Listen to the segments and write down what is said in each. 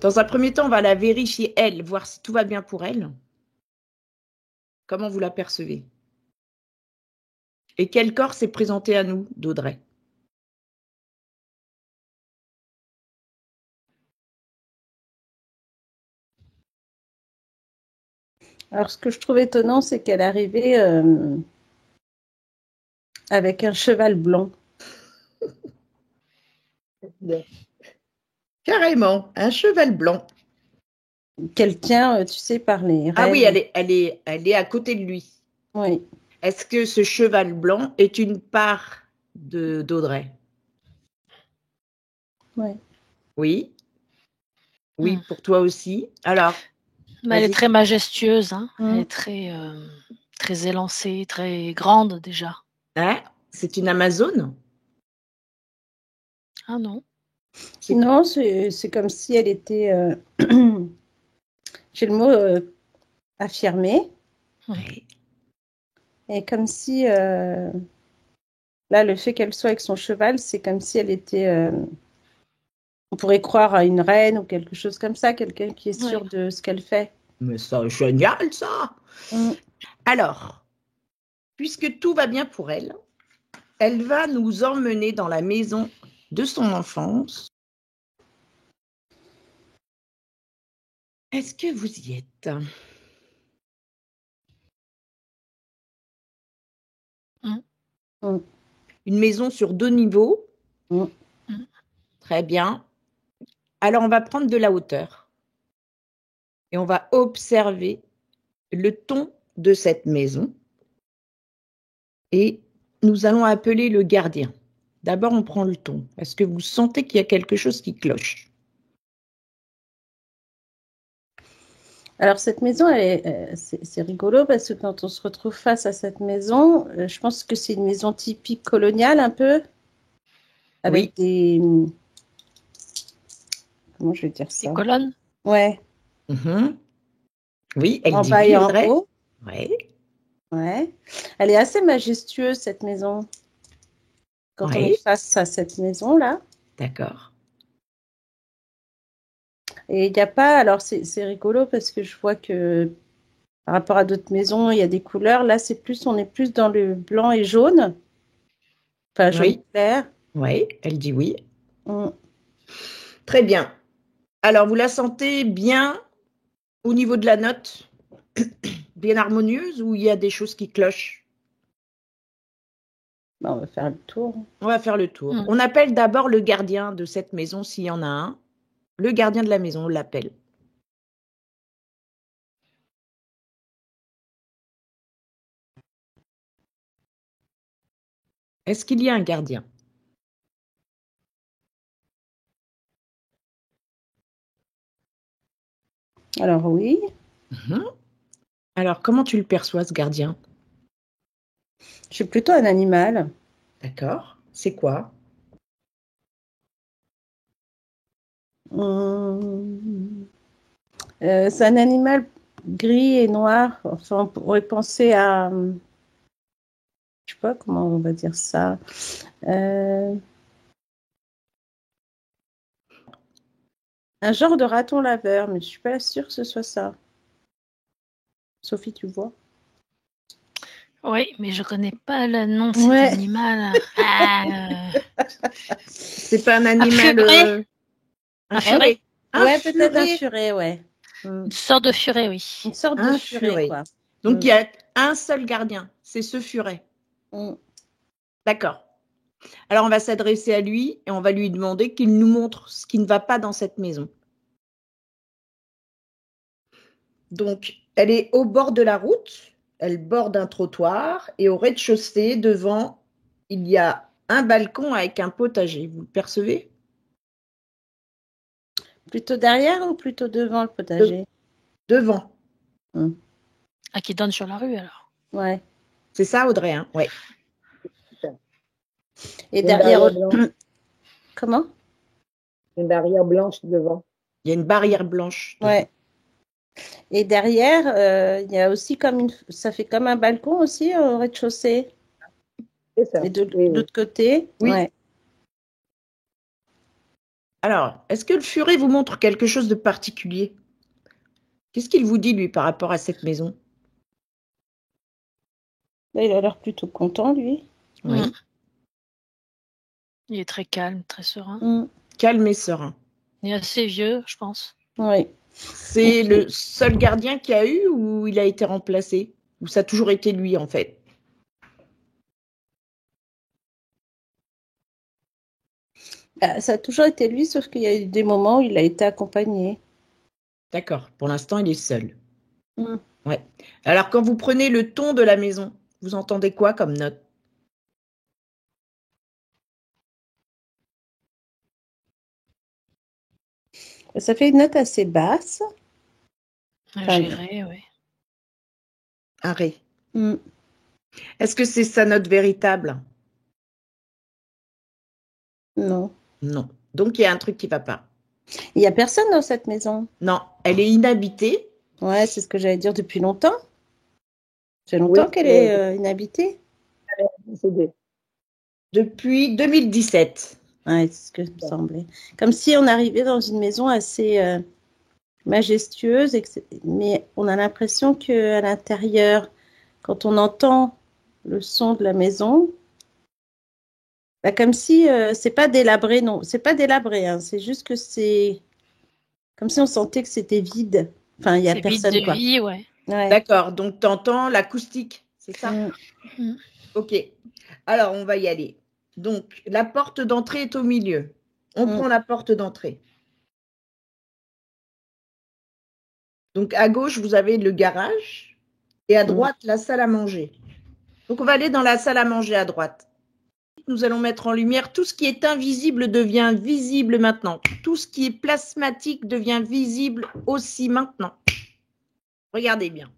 Dans un premier temps, on va la vérifier, elle, voir si tout va bien pour elle. Comment vous la percevez? Et quel corps s'est présenté à nous d'Audrey? Alors, ce que je trouve étonnant, c'est qu'elle arrivait avec un cheval blanc. Carrément, un cheval blanc. Qu'elle tient, tu sais, par les rênes. Ah oui, elle est à côté de lui. Oui. Est-ce que ce cheval blanc est une part d'Audrey? Oui. Oui. Oui, pour toi aussi. Alors, mais elle est très majestueuse, hein. Elle est très élancée, très grande déjà. Hein? C'est une Amazone? Ah non. Non, c'est comme si elle était, j'ai le mot affirmée. Oui. Et comme si, là, le fait qu'elle soit avec son cheval, c'est comme si elle était, on pourrait croire à une reine ou quelque chose comme ça, quelqu'un qui est sûr de ce qu'elle fait. Mais c'est génial, ça. Alors, puisque tout va bien pour elle, elle va nous emmener dans la maison de son enfance. Est-ce que vous y êtes? Une maison sur 2 niveaux. Très bien. Alors, on va prendre de la hauteur et on va observer le ton de cette maison et nous allons appeler le gardien. D'abord, on prend le ton. Est-ce que vous sentez qu'il y a quelque chose qui cloche? Alors, cette maison, c'est rigolo parce que quand on se retrouve face à cette maison, je pense que c'est une maison typique coloniale un peu, avec des... Comment je vais dire ça? Des colonnes? Ouais. Oui, elle dit bas oui, et en Audrey. haut. Ouais. Ouais. Elle est assez majestueuse, cette maison. Quand on est face à cette maison-là. D'accord. Et il n'y a pas... Alors, c'est rigolo parce que je vois que par rapport à d'autres maisons, il y a des couleurs. Là, on est plus dans le blanc et jaune. Enfin, jaune clair. Oui, elle dit oui. Très bien. Alors, vous la sentez bien au niveau de la note? Bien harmonieuse ou il y a des choses qui clochent? On va faire le tour. On va faire le tour. On appelle d'abord le gardien de cette maison, s'il y en a un. Le gardien de la maison, on l'appelle. Est-ce qu'il y a un gardien? Alors, oui. Alors, comment tu le perçois, ce gardien? Je suis plutôt un animal. D'accord. C'est quoi? C'est un animal gris et noir. Enfin, on pourrait penser à... Je sais pas comment on va dire ça. Un genre de raton laveur, mais je suis pas sûre que ce soit ça. Sophie, tu vois? Oui, mais je connais pas le nom de cet animal. C'est pas un animal... Un furet? Ouais, peut-être un furet, ouais. Une sorte de furet, oui. Une sorte de furet, quoi. Donc, il y a un seul gardien, c'est ce furet. D'accord. Alors, on va s'adresser à lui et on va lui demander qu'il nous montre ce qui ne va pas dans cette maison. Donc, elle est au bord de la route, elle borde un trottoir et au rez-de-chaussée, devant, il y a un balcon avec un potager. Vous le percevez? Plutôt derrière ou plutôt devant le potager? Devant. Ah, qui donne sur la rue, alors? Ouais. C'est ça, Audrey, hein? Ouais. Et derrière... Comment? Une barrière blanche devant. Il y a une barrière blanche devant. Ouais. Et derrière, il y a aussi ça fait comme un balcon aussi au rez-de-chaussée. C'est ça. Et de l'autre côté, oui. Ouais. Alors, est-ce que le furet vous montre quelque chose de particulier? Qu'est-ce qu'il vous dit, lui, par rapport à cette maison? Là, il a l'air plutôt content, lui. Oui. Il est très calme, très serein. Calme et serein. Il est assez vieux, je pense. Oui. C'est le seul gardien qu'il y a eu ou il a été remplacé? Ou ça a toujours été lui, en fait? Ça a toujours été lui, sauf qu'il y a eu des moments où il a été accompagné. D'accord. Pour l'instant, il est seul. Ouais. Alors, quand vous prenez le ton de la maison, vous entendez quoi comme note? Ça fait une note assez basse. Géré, oui. Un ré. Est-ce que c'est sa note véritable? Non. Non. Donc, il y a un truc qui ne va pas. Il n'y a personne dans cette maison. Non, elle est inhabitée. Ouais, c'est ce que j'allais dire depuis longtemps. Ça fait longtemps qu'elle est inhabitée. Depuis 2017. Ouais, c'est ce que me semblait. Comme si on arrivait dans une maison assez majestueuse, mais on a l'impression qu'à l'intérieur, quand on entend le son de la maison, comme si c'est pas délabré, non, c'est pas délabré, hein, c'est juste que c'est comme si on sentait que c'était vide. Enfin, il y a personne, vide de quoi. vie, ouais. D'accord, donc tu entends l'acoustique, c'est ça? Ok, alors on va y aller. Donc, la porte d'entrée est au milieu. On prend la porte d'entrée. Donc, à gauche, vous avez le garage et à droite, la salle à manger. Donc, on va aller dans la salle à manger à droite. Nous allons mettre en lumière tout ce qui est invisible devient visible maintenant. Tout ce qui est plasmatique devient visible aussi maintenant. Regardez bien.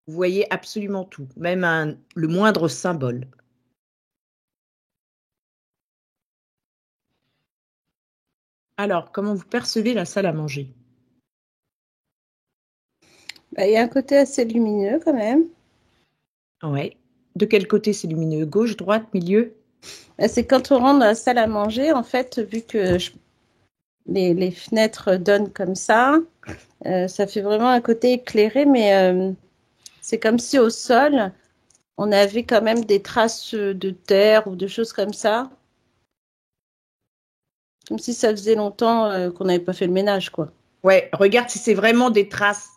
Vous voyez absolument tout, même le moindre symbole. Alors, comment vous percevez la salle à manger? Il y a un côté assez lumineux quand même. Ouais. De quel côté c'est lumineux? Gauche, droite, milieu? C'est quand on rentre dans la salle à manger, en fait, vu que les fenêtres donnent comme ça fait vraiment un côté éclairé, mais c'est comme si au sol, on avait quand même des traces de terre ou de choses comme ça. Comme si ça faisait longtemps qu'on n'avait pas fait le ménage, quoi. Ouais, regarde si c'est vraiment des traces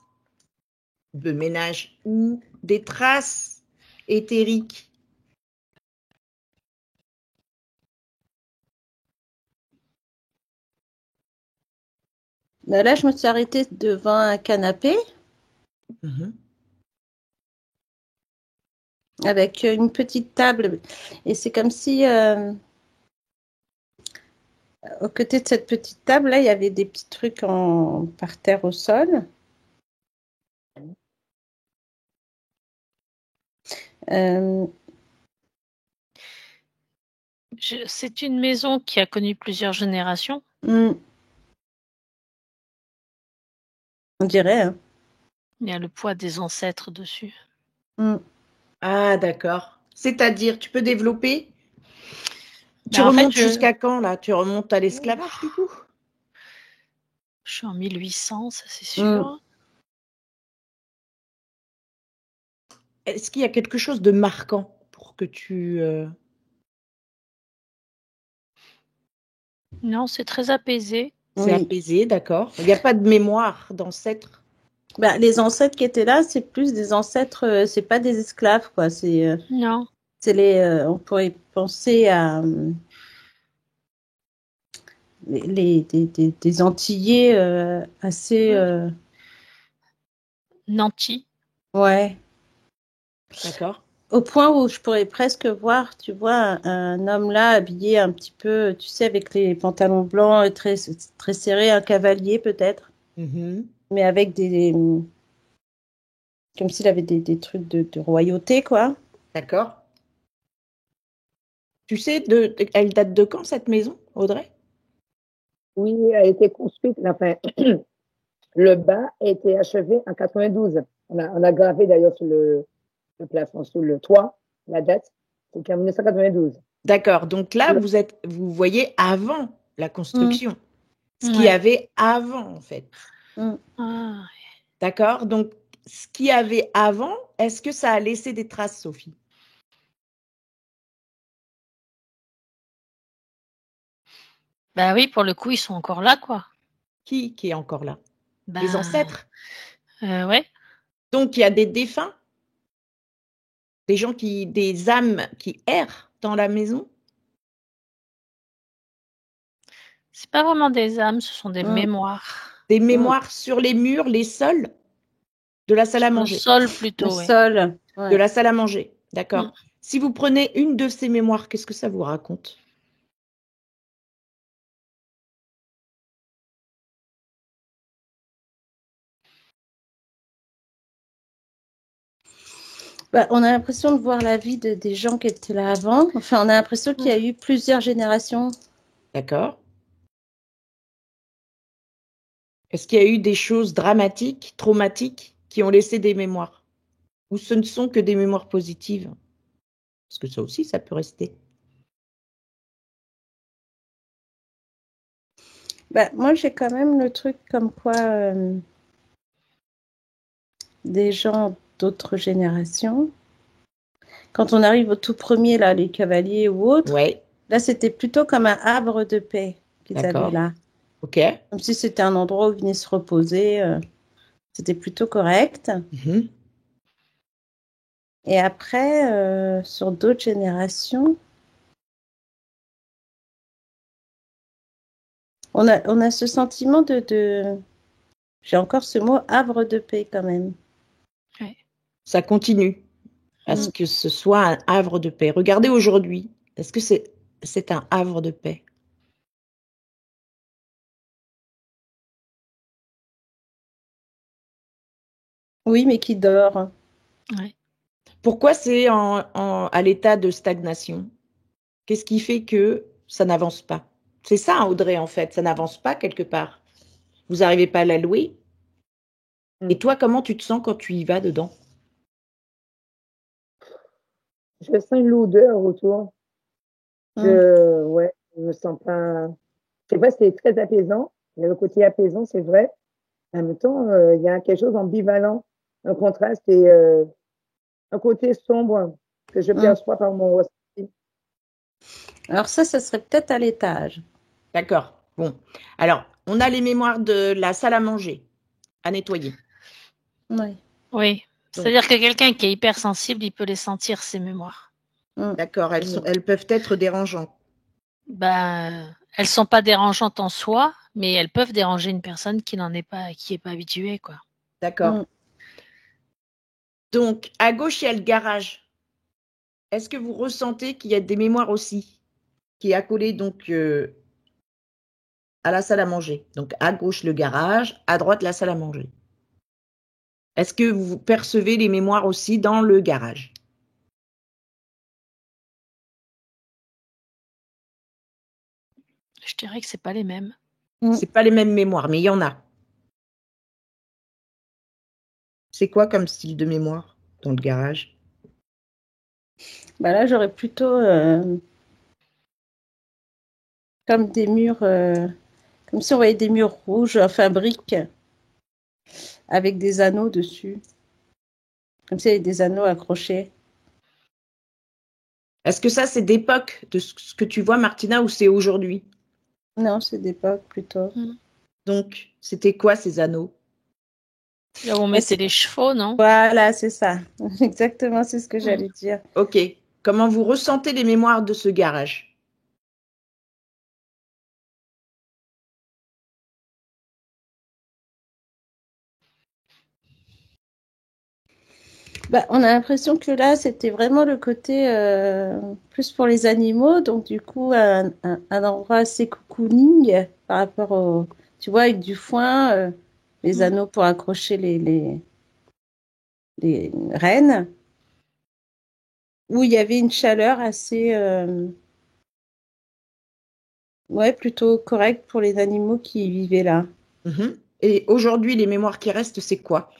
de ménage ou des traces éthériques. Là, je me suis arrêtée devant un canapé avec une petite table. Et c'est comme si, aux côtés de cette petite table, là, il y avait des petits trucs par terre au sol. C'est une maison qui a connu plusieurs générations. On dirait. Hein. Il y a le poids des ancêtres dessus. Ah, d'accord. C'est-à-dire, tu peux développer? Tu remontes jusqu'à quand, là? Tu remontes à l'esclavage, du coup? Je suis en 1800, ça c'est sûr. Est-ce qu'il y a quelque chose de marquant pour que tu... Non, c'est très apaisé. C'est apaisé, d'accord. Il n'y a pas de mémoire d'ancêtres? Les ancêtres qui étaient là, c'est plus des ancêtres, c'est pas des esclaves, quoi. Non. C'est on pourrait penser à des Antillais assez. Nantis. Ouais. D'accord. Au point où je pourrais presque voir, tu vois, un homme là habillé un petit peu, tu sais, avec les pantalons blancs très, très serrés, un cavalier peut-être, mais avec comme s'il avait des trucs de royauté, quoi. D'accord. Tu sais, elle date de quand cette maison, Audrey? Oui, elle a été construite, enfin, le bas a été achevé en 92. On a gravé d'ailleurs sur le plafond, sur le toit, la date, c'est en 1992. D'accord, donc là, vous voyez avant la construction. Ce qu'il y avait avant, en fait. Ah, D'accord? Donc, ce qu'il y avait avant, est-ce que ça a laissé des traces, Sophie? bah oui, pour le coup, ils sont encore là, quoi. Qui est encore là? Bah, Les ancêtres. ouais. Donc, il y a des défunts, des âmes qui errent dans la maison. C'est pas vraiment des âmes, ce sont des mémoires. Des mémoires sur les murs, les sols de la salle à Sur le manger. sol plutôt, Le ouais. sol. De la salle à manger, d'accord. Mm. Si vous prenez une de ces mémoires, qu'est-ce que ça vous raconte? Bah, on a l'impression de voir la vie des gens qui étaient là avant. Enfin, on a l'impression qu'il y a eu plusieurs générations. D'accord. Est-ce qu'il y a eu des choses dramatiques, traumatiques, qui ont laissé des mémoires? Ou ce ne sont que des mémoires positives? Parce que ça aussi, ça peut rester. Bah, moi, j'ai quand même le truc comme quoi des gens d'autres générations, quand on arrive au tout premier, là, les cavaliers ou autres, Ouais, là, c'était plutôt comme un havre de paix qu'ils avaient d'accord. là. Ok. Comme si c'était un endroit où ils venaient se reposer. C'était plutôt correct. Mhm. Et après, sur d'autres générations, on a ce sentiment j'ai encore ce mot, havre de paix quand même. Ça continue à ce que ce soit un havre de paix. Regardez aujourd'hui. Est-ce que c'est un havre de paix? Oui, mais qui dort. Ouais. Pourquoi c'est à l'état de stagnation? Qu'est-ce qui fait que ça n'avance pas? C'est ça, hein, Audrey, en fait. Ça n'avance pas quelque part. Vous n'arrivez pas à la louer. Et toi, comment tu te sens quand tu y vas dedans? Je sens une lourdeur autour. Ouais, je me sens pas. C'est vrai, c'est très apaisant. Il y a le côté apaisant, c'est vrai. En même temps, il y a quelque chose d'ambivalent, un contraste et un côté sombre que je perçois par mon ressenti. Alors ça serait peut-être à l'étage. D'accord. Bon. Alors, on a les mémoires de la salle à manger à nettoyer. Oui. Oui. C'est-à-dire que quelqu'un qui est hypersensible, il peut les sentir, ces mémoires. D'accord. Elles peuvent être dérangeantes. Ben, elles sont pas dérangeantes en soi, mais elles peuvent déranger une personne qui n'est pas habituée, quoi. D'accord. Donc, à gauche, il y a le garage. Est-ce que vous ressentez qu'il y a des mémoires aussi qui est accolé donc à la salle à manger? Donc, à gauche, le garage, à droite, la salle à manger. Est-ce que vous percevez les mémoires aussi dans le garage? Je dirais que c'est pas les mêmes. C'est pas les mêmes mémoires, mais il y en a. C'est quoi comme style de mémoire dans le garage? Bah là, j'aurais plutôt comme des murs, comme si on voyait des murs rouges, enfin briques, avec des anneaux dessus. Comme s'il y avait des anneaux accrochés. Est-ce que ça, c'est d'époque de ce que tu vois, Martina, ou c'est aujourd'hui? Non, c'est d'époque plutôt. Donc, c'était quoi ces anneaux? Là où on mettait les chevaux, non? Voilà, c'est ça. Exactement, c'est ce que j'allais dire. Ok. Comment vous ressentez les mémoires de ce garage? Bah, on a l'impression que là, c'était vraiment le côté plus pour les animaux. Donc, du coup, un endroit assez cocooning par rapport au... Tu vois, avec du foin, les anneaux pour accrocher les rennes. Où il y avait une chaleur assez... ouais, plutôt correcte pour les animaux qui vivaient là. Et aujourd'hui, les mémoires qui restent, c'est quoi?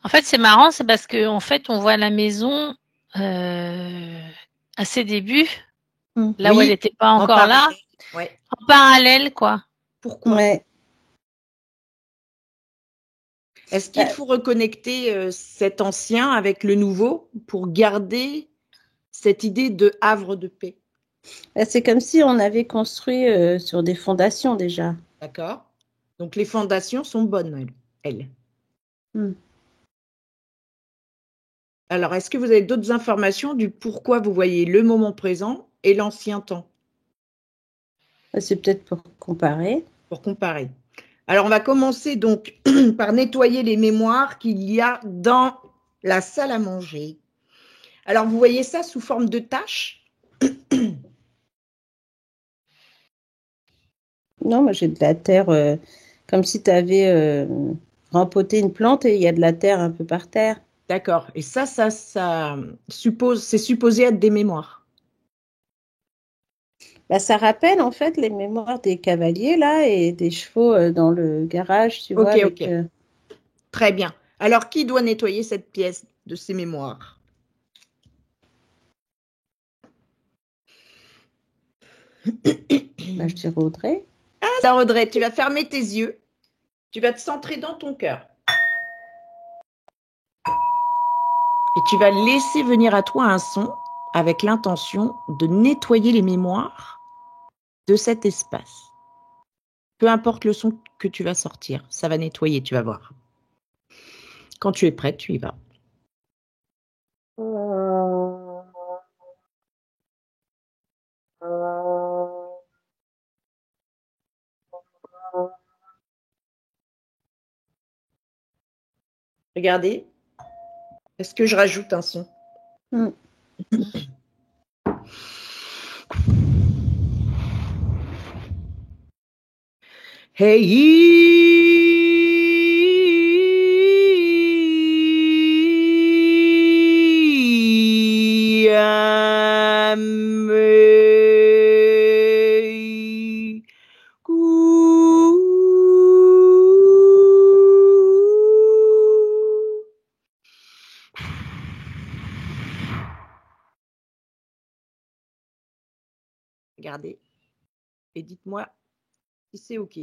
En fait, c'est marrant, c'est parce qu'en fait, on voit la maison à ses débuts, là où elle n'était pas encore là, en parallèle, quoi. Pourquoi? Ouais. Est-ce qu'il faut reconnecter cet ancien avec le nouveau pour garder cette idée de havre de paix? C'est comme si on avait construit sur des fondations déjà. D'accord. Donc les fondations sont bonnes, elles. Alors, est-ce que vous avez d'autres informations du pourquoi vous voyez le moment présent et l'ancien temps? C'est peut-être pour comparer. Pour comparer. Alors, on va commencer donc par nettoyer les mémoires qu'il y a dans la salle à manger. Alors, vous voyez ça sous forme de tâches? Non, moi j'ai de la terre, comme si tu avais rempoté une plante et il y a de la terre un peu par terre. D'accord. Et ça suppose, c'est supposé être des mémoires. Bah, ça rappelle en fait les mémoires des cavaliers là et des chevaux dans le garage, tu vois. Ok. Très bien. Alors, qui doit nettoyer cette pièce de ses mémoires? Bah, je dirais Audrey. Ah, Audrey, tu vas fermer tes yeux. Tu vas te centrer dans ton cœur. Et tu vas laisser venir à toi un son avec l'intention de nettoyer les mémoires de cet espace. Peu importe le son que tu vas sortir, ça va nettoyer, tu vas voir. Quand tu es prête, tu y vas. Regardez. Est-ce que je rajoute un son? Hey, regardez et dites-moi si c'est OK.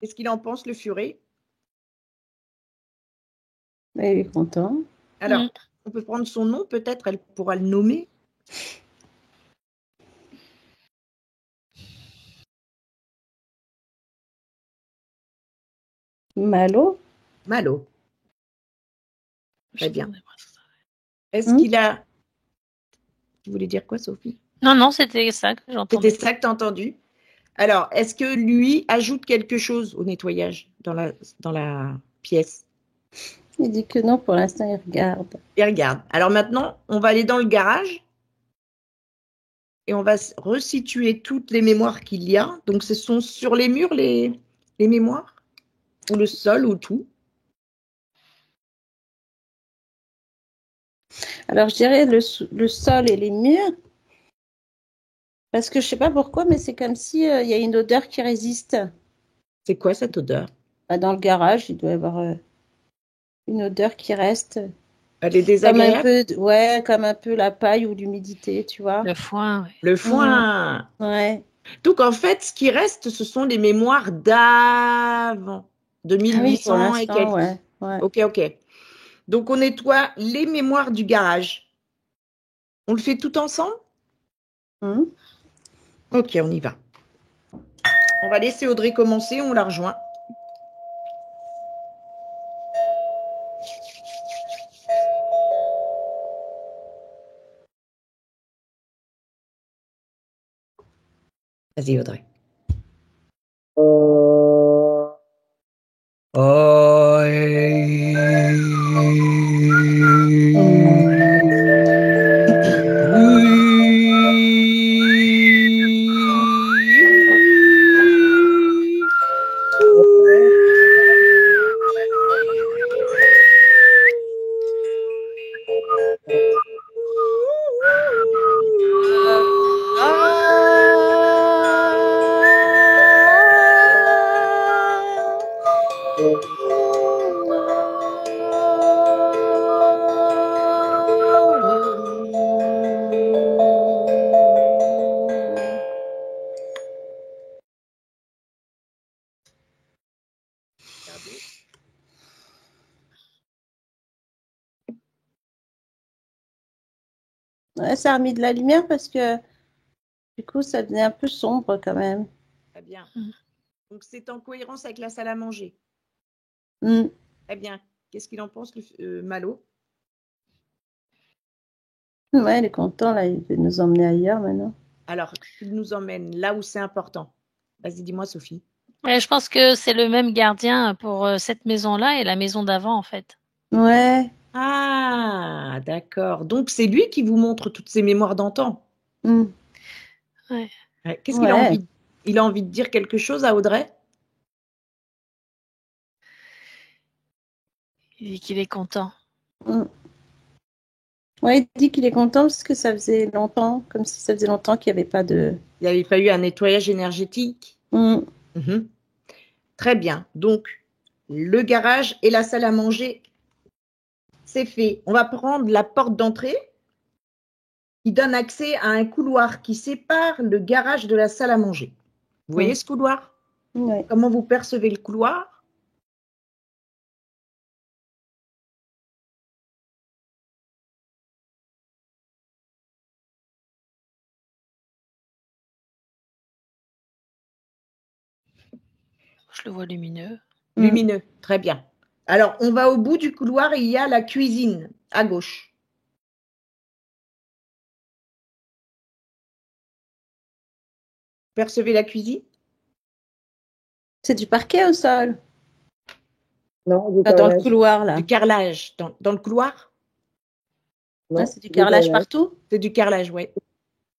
Qu'est-ce qu'il en pense, le furet? Il est content. Alors, on peut prendre son nom, peut-être, elle pourra le nommer. Malo. Malo. Très bien. Est-ce qu'il a... Tu voulais dire quoi, Sophie? Non, c'était ça que j'entendais. C'était ça que tu as entendu. Alors, est-ce que lui ajoute quelque chose au nettoyage dans la pièce? Il dit que non, pour l'instant, il regarde. Il regarde. Alors maintenant, on va aller dans le garage et on va resituer toutes les mémoires qu'il y a. Donc, ce sont sur les murs, les mémoires? Ou le sol, ou tout? Alors, je dirais le sol et les murs. Parce que je sais pas pourquoi, mais c'est comme si il y a une odeur qui résiste. C'est quoi cette odeur? Dans le garage, il doit y avoir une odeur qui reste. Elle est désagréable? Comme un peu la paille ou l'humidité, tu vois. Le foin, oui. Le foin. Ouais. Donc, en fait, ce qui reste, ce sont les mémoires d'avant, de 1800 et quelques. Ouais. Ok. Donc, on nettoie les mémoires du garage. On le fait tout ensemble? Ok, on y va. On va laisser Audrey commencer, on la rejoint. Vas-y, Audrey. Ouais, ça a remis de la lumière parce que du coup, ça devenait un peu sombre quand même. Très bien. Donc, c'est en cohérence avec la salle à manger. Mm. Très bien. Qu'est-ce qu'il en pense, Malo? Ouais, il est content, là, il veut nous emmener ailleurs maintenant. Alors, qu'il nous emmène là où c'est important. Vas-y, dis-moi, Sophie. Ouais, je pense que c'est le même gardien pour cette maison-là et la maison d'avant, en fait. Ouais. Ah, d'accord. Donc, c'est lui qui vous montre toutes ces mémoires d'antan. Mm. Ouais. Qu'est-ce qu'il a envie? Il a envie de dire quelque chose à Audrey? Il dit qu'il est content. Mm. Ouais, il dit qu'il est content parce que ça faisait longtemps, comme si ça faisait longtemps qu'il n'y avait pas de... Il avait pas eu un nettoyage énergétique. Mm. Très bien. Donc, le garage et la salle à manger, c'est fait. On va prendre la porte d'entrée qui donne accès à un couloir qui sépare le garage de la salle à manger. Vous voyez ce couloir? Ouais. Comment vous percevez le couloir? Je le vois lumineux. Lumineux, très bien. Alors, on va au bout du couloir et il y a la cuisine à gauche. Percevez la cuisine? C'est du parquet au sol? Non, du Dans le carrelage. couloir, là. Du carrelage dans le couloir? Non, C'est du carrelage partout? C'est du carrelage, oui.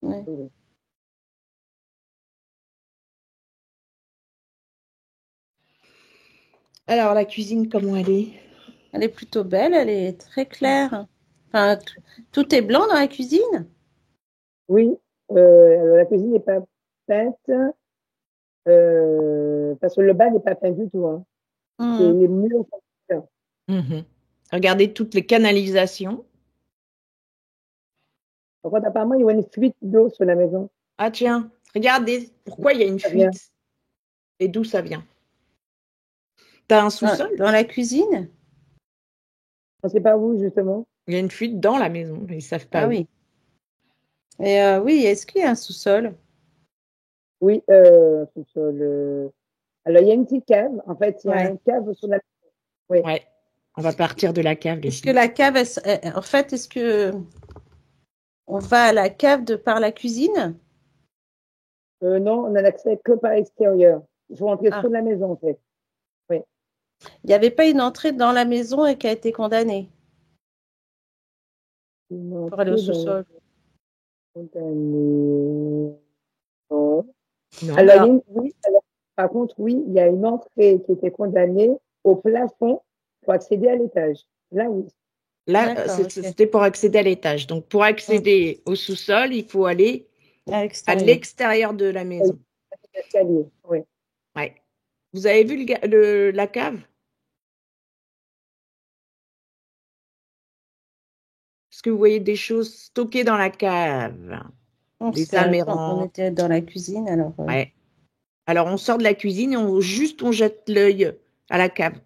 Ouais. Alors, la cuisine, comment elle est? Elle est plutôt belle, elle est très claire. Enfin, tout est blanc dans la cuisine? Oui, alors la cuisine n'est pas peinte, parce que le bas n'est pas peint du tout. Hein. Et les murs sont peints. Regardez toutes les canalisations. Par contre, apparemment, il y a une fuite d'eau sur la maison. Ah tiens, regardez, pourquoi il y a une fuite? Et d'où ça vient? T'as un sous-sol? Dans la cuisine? On ne sait pas où, justement. Il y a une fuite dans la maison, mais ils ne savent pas Ah où. oui. Et oui, est-ce qu'il y a un sous-sol? Oui, sous-sol. Alors, il y a une petite cave. En fait, il y a une cave sur la maison. Oui. Ouais, on va partir de la cave. Est-ce que la cave, en fait, est-ce que on va à la cave de par la cuisine? Non, on n'a accès que par l'extérieur. Il faut rentrer sur la maison, en fait. Oui. Il n'y avait pas une entrée dans la maison et qui a été condamnée pour aller au sous-sol. Non. Non. Alors, par contre, oui, il y a une entrée qui était condamnée au plafond pour accéder à l'étage. Là, oui. Là, c'était pour accéder à l'étage. Donc, pour accéder au sous-sol, il faut aller à l'extérieur de la maison. L'escalier, oui. Ouais. Vous avez vu la cave? Est-ce que vous voyez des choses stockées dans la cave? Des amérantes. On était dans la cuisine, alors. Ouais. Alors, on sort de la cuisine et on jette l'œil à la cave.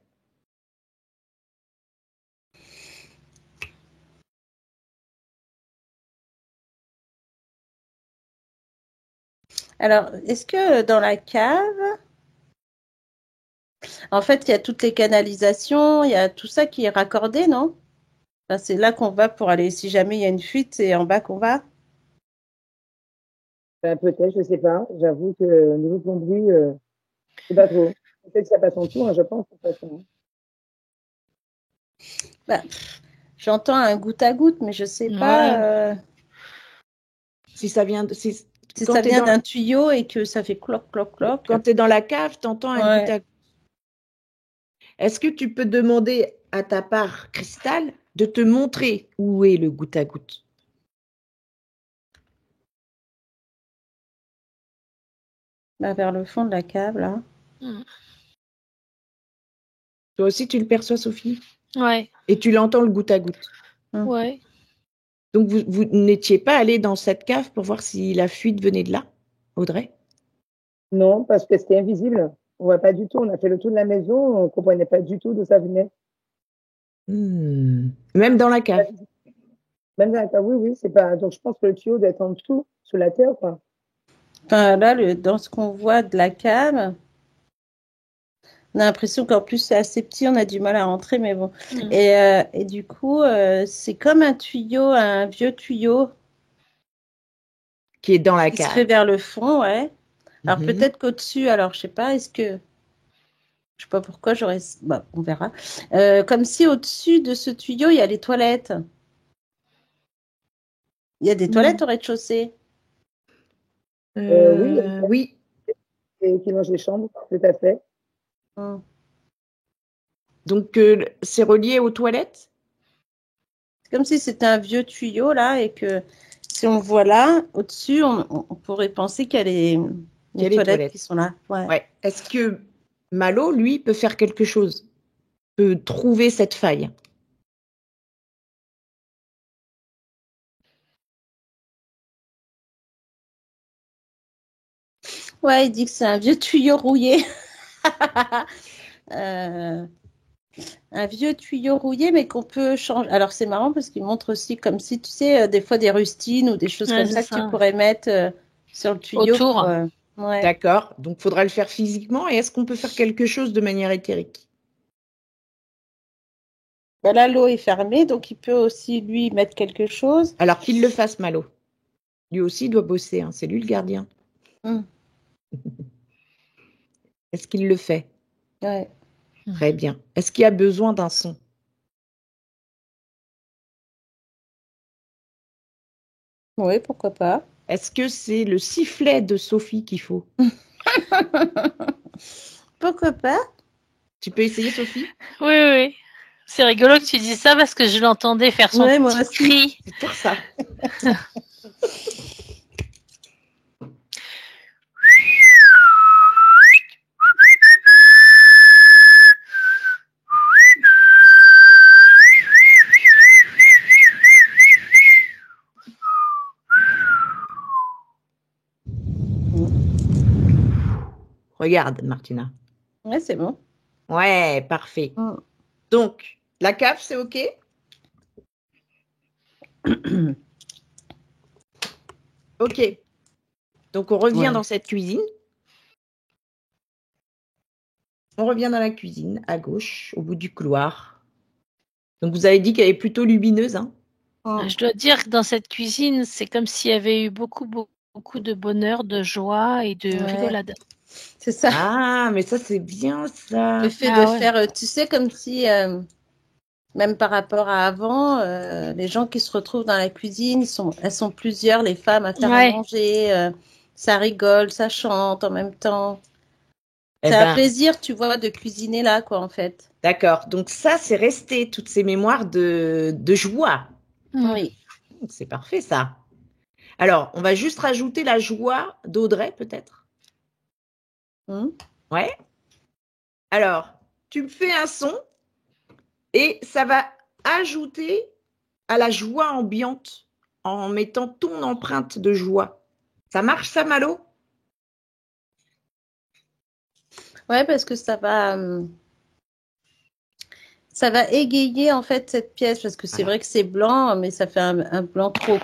Alors, est-ce que dans la cave, en fait, il y a toutes les canalisations, il y a tout ça qui est raccordé, non? Enfin, c'est là qu'on va pour aller, si jamais il y a une fuite, c'est en bas qu'on va? Ben, peut-être, je ne sais pas. J'avoue que au niveau plomberie, je ne sais pas trop. Peut-être que ça passe en tout, hein, je pense. De toute façon. Bah, j'entends un goutte à goutte, mais je ne sais pas si ça vient de, si ça vient d'un tuyau et que ça fait cloc, cloc, cloc. Quand tu es dans la cave, tu entends un goutte à goutte. Est-ce que tu peux demander à ta part Cristal de te montrer où est le goutte à goutte? Bah, vers le fond de la cave, là. Toi aussi, tu le perçois, Sophie? Ouais. Et tu l'entends, le goutte à goutte? Ouais. Donc, vous n'étiez pas allé dans cette cave pour voir si la fuite venait de là, Audrey? Non, parce que c'était invisible. On ne voit pas du tout. On a fait le tour de la maison, on ne comprenait pas du tout d'où ça venait. Même dans la cave? Même dans la cave, oui, c'est pas. Donc je pense que le tuyau doit être en dessous, sous la terre, quoi. Enfin, là, dans ce qu'on voit de la cave, on a l'impression qu'en plus c'est assez petit, on a du mal à rentrer, mais bon. Et du coup, c'est comme un tuyau, un vieux tuyau Qui est dans la qui se fait cave. vers le fond, ouais. Alors Mhm. peut-être qu'au-dessus, alors je sais pas, je sais pas pourquoi j'aurais, bah, on verra. Comme si au-dessus de ce tuyau, il y a les toilettes. Il y a des toilettes au rez-de-chaussée. Oui, Oui. et qui longe les chambres, tout à fait. Hum. Donc, c'est relié aux toilettes? C'est comme si c'était un vieux tuyau là et que si on le voit là, au-dessus, on pourrait penser qu'il y a les Il y a les toilettes qui toilettes. sont là. Ouais. Ouais. Est-ce que Malo, lui, peut faire quelque chose? Peut trouver cette faille? Ouais, il dit que c'est un vieux tuyau rouillé. Euh, un vieux tuyau rouillé, mais qu'on peut changer. Alors, c'est marrant parce qu'il montre aussi comme si, tu sais, des fois des rustines ou des choses Ouais, comme c'est ça que tu ça. pourrais mettre sur le tuyau. Autour. Ouais. D'accord. Donc, faudra le faire physiquement. Et est-ce qu'on peut faire quelque chose de manière éthérique? Ben là, l'eau est fermée, donc il peut aussi, lui, mettre quelque chose. Alors qu'il le fasse, Malo. Lui aussi doit bosser, hein. C'est lui le gardien. Hum. Est-ce qu'il le fait? Ouais. Très bien. Est-ce qu'il y a besoin d'un son? Oui, pourquoi pas. Est-ce que c'est le sifflet de Sophie qu'il faut? Pourquoi pas? Tu peux essayer, Sophie? Oui, oui. C'est rigolo que tu dis ça parce que je l'entendais faire son Ouais, moi petit aussi. cri. C'est pour ça. Regarde, Martina. Ouais, c'est bon. Ouais, parfait. Hum. Donc, la cave, c'est OK? OK. Donc, on revient Ouais. dans cette cuisine. On revient dans la cuisine, à gauche, au bout du couloir. Donc, vous avez dit qu'elle est plutôt lumineuse, hein? Hum. Je dois dire que dans cette cuisine, c'est comme s'il y avait eu beaucoup de bonheur, de joie et de Ouais. rigolade. C'est ça. Ah, mais ça, c'est bien, ça. Le fait Ah de ouais. faire, tu sais, comme si, même par rapport à avant, les gens qui se retrouvent dans la cuisine, elles sont plusieurs, les femmes, à faire à Ouais. manger. Ça rigole, ça chante en même temps. Eh C'est un ben, plaisir, tu vois, de cuisiner là, quoi, en fait. d'accord. Donc, ça, c'est resté, toutes ces mémoires de joie. Oui. C'est parfait, ça. Alors, on va juste rajouter la joie d'Audrey, peut-être. Hum. Ouais. Alors, tu me fais un son et ça va ajouter à la joie ambiante en mettant ton empreinte de joie. Ça marche, ça, Malo? Ouais, parce que ça va égayer, en fait, cette pièce, parce que c'est Voilà. vrai que c'est blanc, mais ça fait un blanc trop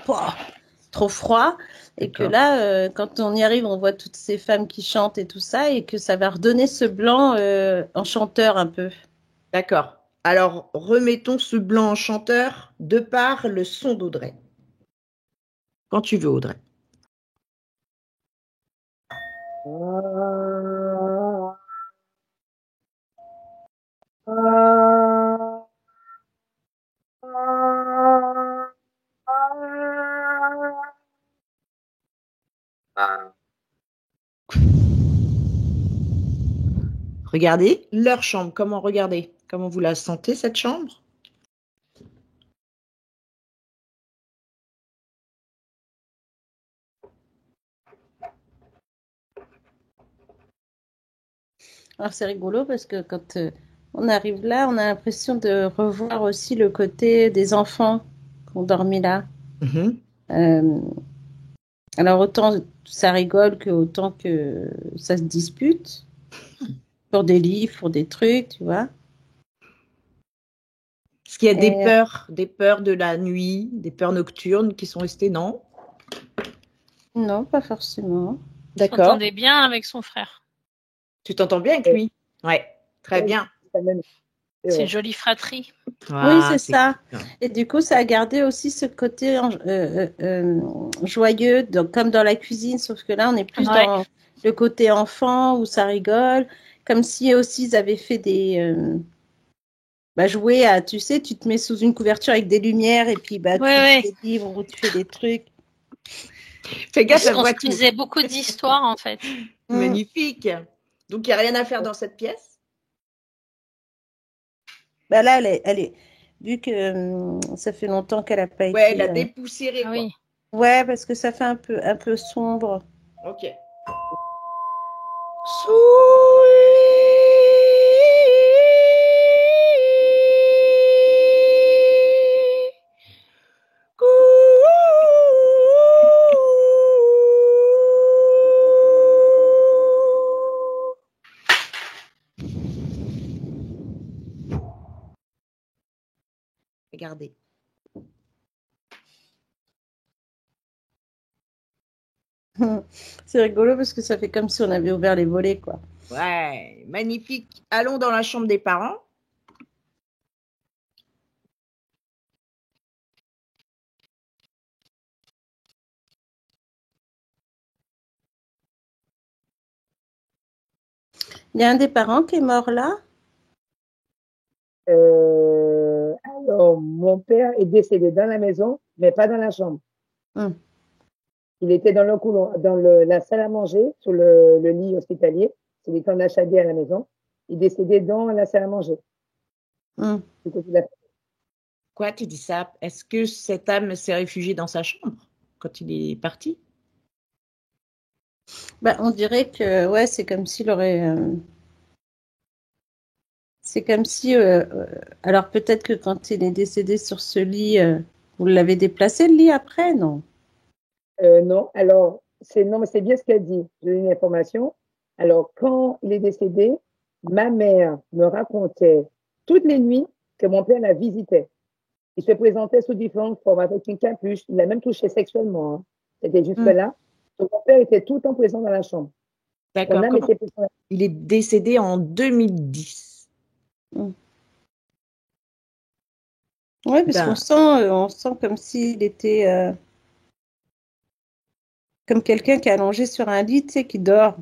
froid. Et que D'accord. là, quand on y arrive, on voit toutes ces femmes qui chantent et tout ça, et que ça va redonner ce blanc enchanteur un peu. D'accord. Alors, remettons ce blanc enchanteur de par le son d'Audrey. Quand tu veux, Audrey. Regardez leur chambre. Comment regardez? Comment vous la sentez, cette chambre? Alors c'est rigolo parce que quand on arrive là, on a l'impression de revoir aussi le côté des enfants qui ont dormi là. Mhm. Euh, alors autant ça rigole que autant que ça se dispute pour des livres, pour des trucs, tu vois. Est-ce qu'il y a des peurs de la nuit, des peurs nocturnes qui sont restées, non? Non, pas forcément. D'accord. Il s'entendait bien avec son frère. Tu t'entends bien avec lui? Ouais, très bien. C'est une jolie fratrie. Oui, c'est ça. Et du coup, ça a gardé aussi ce côté joyeux, comme dans la cuisine, sauf que là, on est plus dans le côté enfant où ça rigole, comme si aussi ils avaient fait des jouer à, tu sais, tu te mets sous une couverture avec des lumières et puis tu fais des livres ou tu fais des trucs. Fais gaffe, on se faisait beaucoup d'histoires en fait. Magnifique. Donc il n'y a rien à faire dans cette pièce? Là, elle est vu que ça fait longtemps qu'elle n'a pas été. Ouais, elle a dépoussiéré. Ah oui. Ouais, parce que ça fait un peu sombre. Ok. Regardez. C'est rigolo parce que ça fait comme si on avait ouvert les volets, quoi. Ouais, magnifique. Allons dans la chambre des parents. Il y a un des parents qui est mort là? Alors, mon père est décédé dans la maison, mais pas dans la chambre. Il était dans la salle à manger, sur le lit hospitalier. Il était en HAD à la maison. Il est décédé dans la salle à manger. Quoi, tu dis ça? Est-ce que cette âme s'est réfugiée dans sa chambre quand il est parti? On dirait que, ouais, c'est comme s'il aurait... C'est comme si... alors peut-être que quand il est décédé sur ce lit, vous l'avez déplacé le lit après, non? Non, alors, mais c'est bien ce qu'elle dit. J'ai une information. Alors, quand il est décédé, ma mère me racontait toutes les nuits que mon père la visitait. Il se présentait sous différentes formes, avec une capuche. Il l'a même touché sexuellement. Hein. C'était jusque-là. Donc, mon père était tout le temps présent dans la chambre. D'accord. Il est décédé en 2010. Oui, parce qu'on sent comme s'il était comme quelqu'un qui est allongé sur un lit, tu sais, qui dort.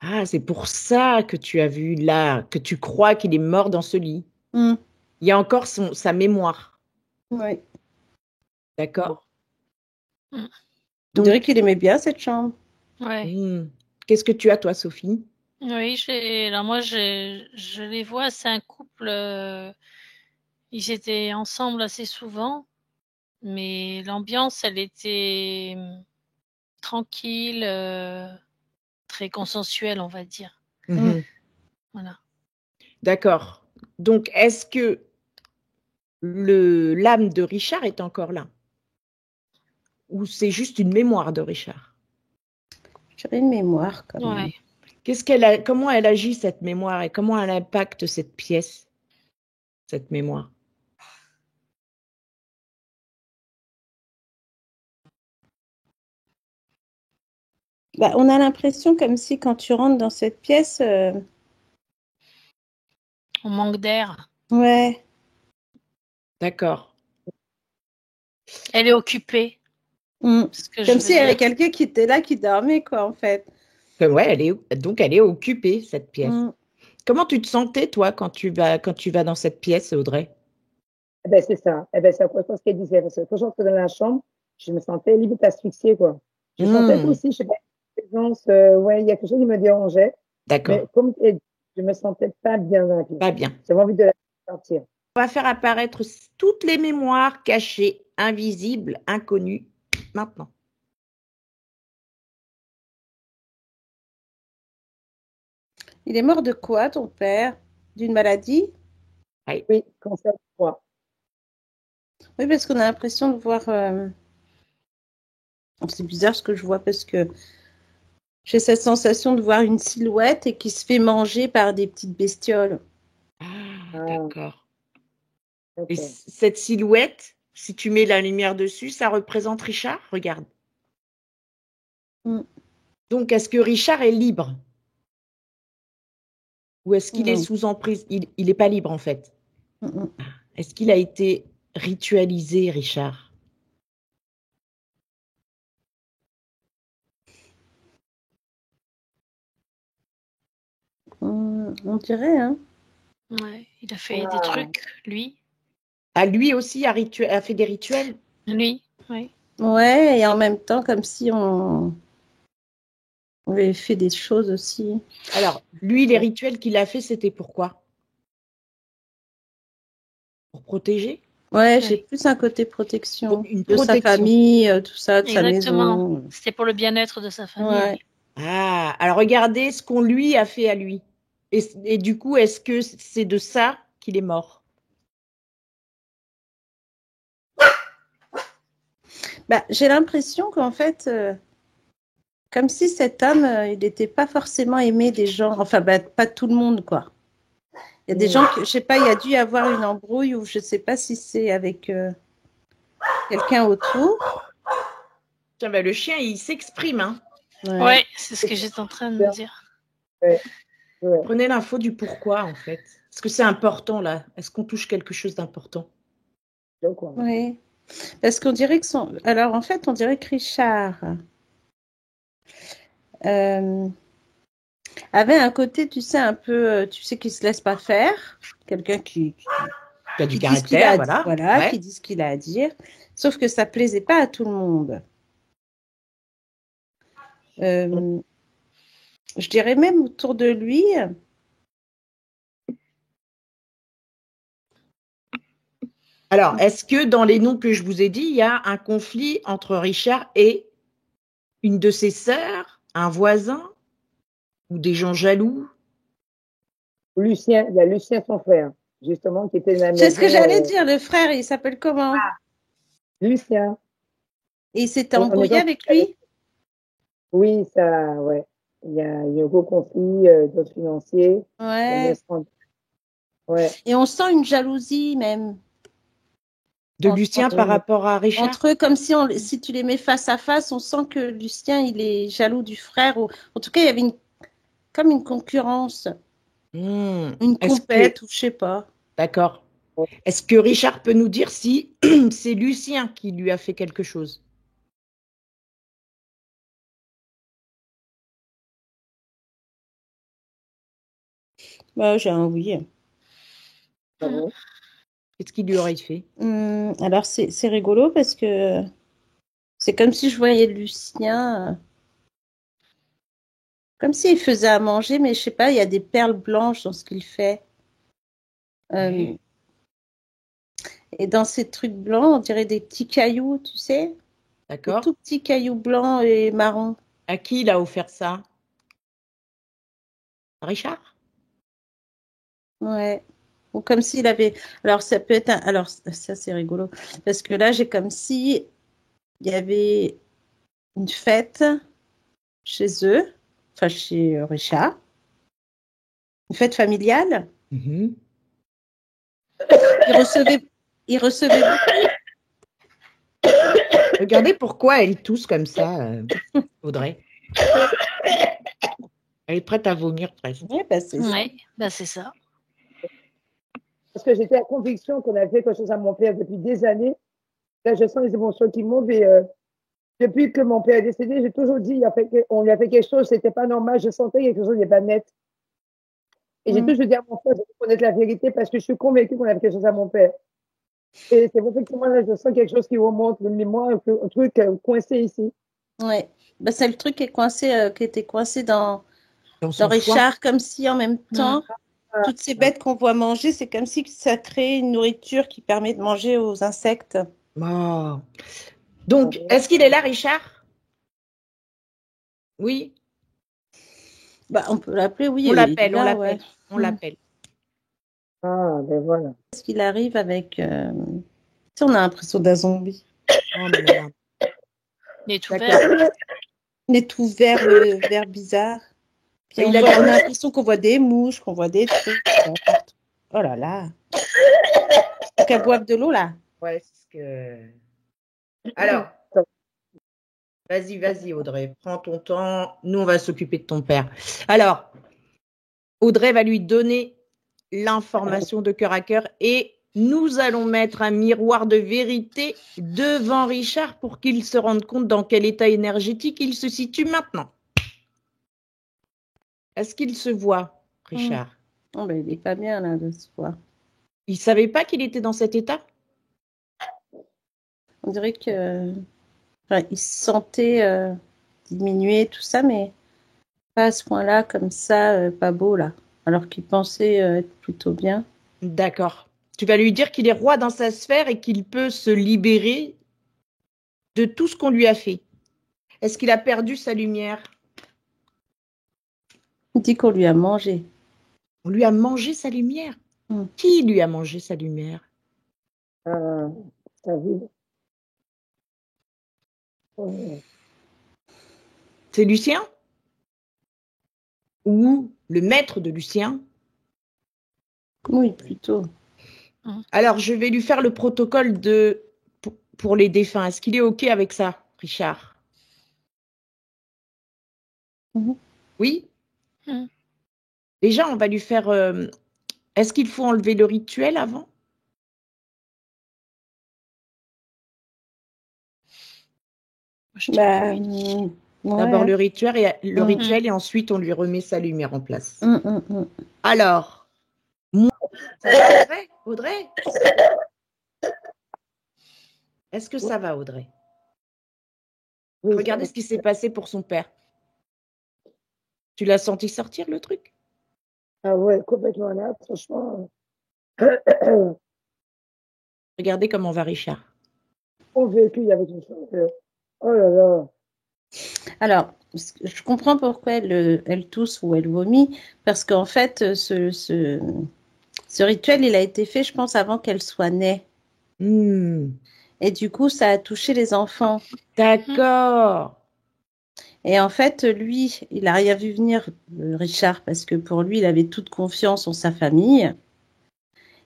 Ah, c'est pour ça que tu as vu là, que tu crois qu'il est mort dans ce lit. Il y a encore sa mémoire. Oui. D'accord. On dirait qu'il aimait bien cette chambre. Ouais. Qu'est-ce que tu as, toi, Sophie? Oui, moi, je les vois, c'est un couple, ils étaient ensemble assez souvent, mais l'ambiance, elle était tranquille, très consensuelle, on va dire. Voilà. D'accord. Donc, est-ce que l'âme de Richard est encore là? Ou c'est juste une mémoire de Richard? J'avais une mémoire, quand même. Comment elle agit, cette mémoire, et comment elle impacte cette pièce, cette mémoire? On a l'impression comme si quand tu rentres dans cette pièce... On manque d'air. Ouais. D'accord. Elle est occupée. Comme s'il y avait quelqu'un qui était là, qui dormait, quoi, en fait. Ouais, elle est occupée, cette pièce. Comment tu te sentais, toi, quand tu vas dans cette pièce, Audrey? C'est ça. C'est à cause de ce qu'elle disait. Parce que quand j'entrais dans la chambre, je me sentais limite asphyxiée, quoi. Je sentais aussi, je sais pas, une présence, il y a quelque chose qui me dérangeait. D'accord. Mais comme je me sentais pas bien dans la pièce. Pas bien. J'avais envie de la sortir. On va faire apparaître toutes les mémoires cachées, invisibles, inconnues, maintenant. Il est mort de quoi, ton père? D'une maladie? Oui, cancer du foie. Oui, parce qu'on a l'impression de voir... C'est bizarre ce que je vois, parce que j'ai cette sensation de voir une silhouette et qui se fait manger par des petites bestioles. Ah, d'accord. Et D'accord. cette silhouette, si tu mets la lumière dessus, ça représente Richard. Regarde. Mm. Donc, est-ce que Richard est libre? Ou est-ce qu'il est Non. sous emprise? Il n'est pas libre, en fait. Mm. Est-ce qu'il a été ritualisé, Richard? On dirait, hein. Ouais, il a fait des Ah. trucs, lui. Ah, lui aussi a fait des rituels? Lui, oui. Ouais, et en même temps, comme si on avait fait des choses aussi. Alors, lui, les rituels qu'il a fait, c'était pourquoi? Pour protéger? Ouais, Oui. j'ai plus un côté protection Une de sa protection. famille, tout ça, de sa Exactement. maison. C'était pour le bien-être de sa famille. Ouais. Oui. Ah, alors regardez ce qu'on lui a fait à lui. Et du coup, est-ce que c'est de ça qu'il est mort? Bah, j'ai l'impression qu'en fait, comme si cet homme, il n'était pas forcément aimé des gens, enfin, bah, pas tout le monde, quoi. Il y a des gens que, je sais pas, il y a dû y avoir une embrouille ou je sais pas si c'est avec quelqu'un autour. Tiens, ben, le chien, il s'exprime. Hein. Ouais, c'est ce que j'étais en train de me dire. Ouais. Ouais. Prenez l'info du pourquoi, en fait. Est-ce que c'est important, là? Est-ce qu'on touche quelque chose d'important? D'accord. Oui. Parce qu'on dirait que son. Alors, en fait, on dirait que Richard avait un côté, tu sais, un peu, tu sais, qui se laisse pas faire. Quelqu'un qui Il y a du dit ce qu'il a caractère, à voilà. voilà, Ouais. qui dit ce qu'il a à dire. Sauf que ça plaisait pas à tout le monde. Je dirais même autour de lui. Alors, est-ce que dans les noms que je vous ai dit, il y a un conflit entre Richard et une de ses sœurs, un voisin ou des gens jaloux? Lucien, il y a Lucien, son frère, justement, qui était dans la maison. C'est ce que j'allais dire. Le frère, il s'appelle comment? Lucien. Et il s'était embrouillé avec lui? Oui, ça, ouais. Il y a eu un gros conflit d'autres financiers. Ouais. Ouais. Et on sent une jalousie même. De Lucien par rapport à Richard? Entre eux, comme si tu les mets face à face, on sent que Lucien, il est jaloux du frère. Ou, en tout cas, il y avait comme une concurrence. Une compète, ou je sais pas. D'accord. Est-ce que Richard peut nous dire si c'est Lucien qui lui a fait quelque chose? Bah, j'ai un oui. Qu'est-ce qu'il lui aurait fait? Alors, c'est rigolo parce que c'est comme si je voyais Lucien, comme s'il faisait à manger, mais je sais pas, il y a des perles blanches dans ce qu'il fait. Et dans ces trucs blancs, on dirait des petits cailloux, tu sais? D'accord. Des tout petits cailloux blancs et marrons. À qui il a offert ça? À Richard? Ouais. Ou comme s'il avait. Alors, ça peut être. Alors, ça, c'est rigolo. Parce que là, j'ai comme si il y avait une fête chez eux, enfin, chez Richard. Une fête familiale. Mm-hmm. Il recevait beaucoup. Regardez pourquoi elle tousse comme ça, Audrey. Elle est prête à vomir presque. Oui, bah, c'est ça. Oui, bah, c'est ça. Parce que j'étais à conviction qu'on avait fait quelque chose à mon père depuis des années. Là, je sens les émotions qui montent. Et depuis que mon père est décédé, j'ai toujours dit on lui a fait quelque chose, c'était pas normal. Je sentais quelque chose n'est pas net. Et j'ai toujours dit à mon père, je veux connaître la vérité parce que je suis convaincue qu'on a fait quelque chose à mon père. Et c'est effectivement là, je sens quelque chose qui remonte, le mémoire, un truc coincé ici. Ouais. Bah, c'est le truc qui est coincé, qui était coincé dans son Richard, comme si en même temps, toutes ces bêtes qu'on voit manger, c'est comme si ça crée une nourriture qui permet de manger aux insectes. Oh. Donc, est-ce qu'il est là, Richard? Oui. Bah, on peut l'appeler, oui. On l'appelle, là, on l'appelle. Ouais. On l'appelle. Ah, ben voilà. Est-ce qu'il arrive avec. Tu sais, on a l'impression d'un zombie. Oh, merde. Il est tout vert. Il est tout vert, le vert bizarre. Puis on a l'impression qu'on voit des mouches, qu'on voit des trucs. Oh là là. Faut qu'elle boive de l'eau, là. Ouais, c'est ce que. Alors, vas-y, Audrey, prends ton temps. Nous, on va s'occuper de ton père. Alors, Audrey va lui donner l'information de cœur à cœur et nous allons mettre un miroir de vérité devant Richard pour qu'il se rende compte dans quel état énergétique il se situe maintenant. Est-ce qu'il se voit, Richard? Oh, ben, il n'est pas bien, là, de se voir. Il ne savait pas qu'il était dans cet état? On dirait que... Enfin, il se sentait diminuer, tout ça, mais pas à ce point-là, comme ça, pas beau, là. Alors qu'il pensait être plutôt bien. D'accord. Tu vas lui dire qu'il est roi dans sa sphère et qu'il peut se libérer de tout ce qu'on lui a fait. Est-ce qu'il a perdu sa lumière? Il dit qu'on lui a mangé. On lui a mangé sa lumière. Qui lui a mangé sa lumière? Sa vie. C'est Lucien? Ou le maître de Lucien? Oui, plutôt. Alors, je vais lui faire le protocole pour les défunts. Est-ce qu'il est OK avec ça, Richard? Oui? Déjà, on va lui faire... Est-ce qu'il faut enlever le rituel avant? D'abord le rituel et ensuite on lui remet sa lumière en place. Alors, Audrey? Est-ce que ça va, Audrey? Oui, regardez ce qui s'est passé pour son père. Tu l'as senti sortir, le truc? Ah ouais, complètement là, franchement. Regardez comment va Richard. On vécu avec une chose. Oh là là. Alors, je comprends pourquoi elle tousse ou elle vomit, parce qu'en fait, ce rituel, il a été fait, je pense, avant qu'elle soit née. Et du coup, ça a touché les enfants. D'accord. Et en fait, lui, il n'a rien vu venir, Richard, parce que pour lui, il avait toute confiance en sa famille.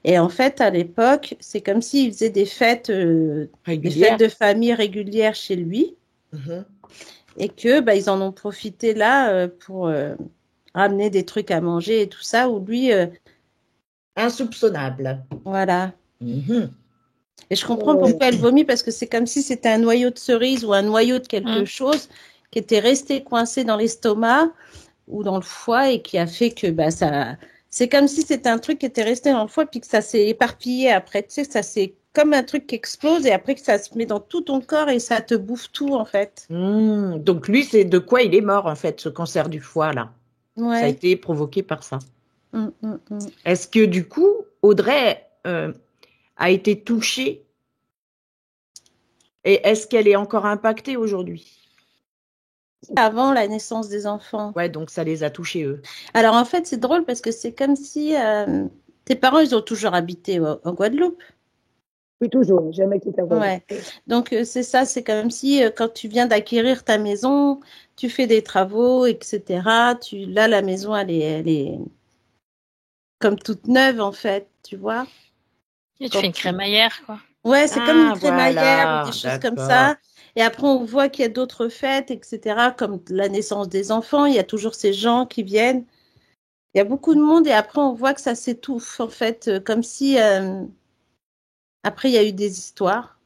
Et en fait, à l'époque, c'est comme s'il faisait des fêtes de famille régulières chez lui. Et que ils en ont profité là pour ramener des trucs à manger et tout ça, où lui... insoupçonnable. Voilà. Et je comprends pourquoi elle vomit, parce que c'est comme si c'était un noyau de cerise ou un noyau de quelque chose qui était resté coincé dans l'estomac ou dans le foie et qui a fait que ça... C'est comme si c'était un truc qui était resté dans le foie puis que ça s'est éparpillé après. Tu sais, ça c'est comme un truc qui explose et après que ça se met dans tout ton corps et ça te bouffe tout, en fait. Donc lui, c'est de quoi il est mort, en fait, ce cancer du foie, là. Ouais. Ça a été provoqué par ça. Est-ce que, du coup, Audrey a été touchée et est-ce qu'elle est encore impactée aujourd'hui? Avant la naissance des enfants. Ouais, donc ça les a touchés, eux. Alors, en fait, c'est drôle parce que c'est comme si tes parents, ils ont toujours habité en Guadeloupe. Oui, toujours. Jamais quitté Guadeloupe. Ouais. Donc, c'est ça. C'est comme si quand tu viens d'acquérir ta maison, tu fais des travaux, etc. Là, la maison, elle est comme toute neuve, en fait, tu vois. Et tu fais une crémaillère, quoi. Ouais, c'est comme une crémaillère ou des choses comme ça. Et après, on voit qu'il y a d'autres fêtes, etc., comme la naissance des enfants. Il y a toujours ces gens qui viennent. Il y a beaucoup de monde et après, on voit que ça s'étouffe, en fait, comme si... Après, il y a eu des histoires.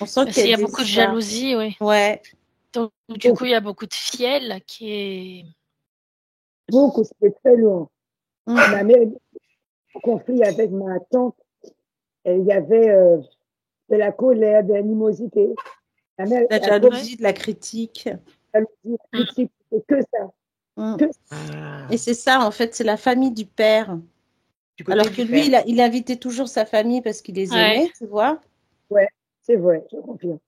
On sent qu'il y a beaucoup de jalousie, oui. Ouais. Donc, du coup, il y a beaucoup de fiel qui est... Beaucoup, c'était très lourd. Ma mère est en conflit avec ma tante. Et il y avait de la colère, de l'animosité. La jalousie, de la critique. La critique, c'est que ça. Que ça. Et c'est ça, en fait, c'est la famille du père. Alors que lui, il invitait toujours sa famille parce qu'il les aimait, tu vois. Ouais, c'est vrai, je confirme.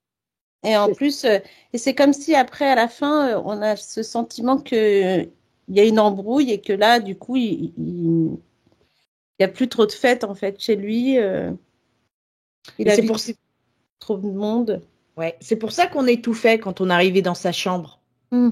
Et en plus, et c'est comme si après, à la fin, on a ce sentiment qu'il y a une embrouille et que là, du coup, il y a plus trop de fêtes, en fait, chez lui. Il a trop de monde. Ouais, c'est pour ça qu'on étouffait quand on arrivait dans sa chambre. Ouais.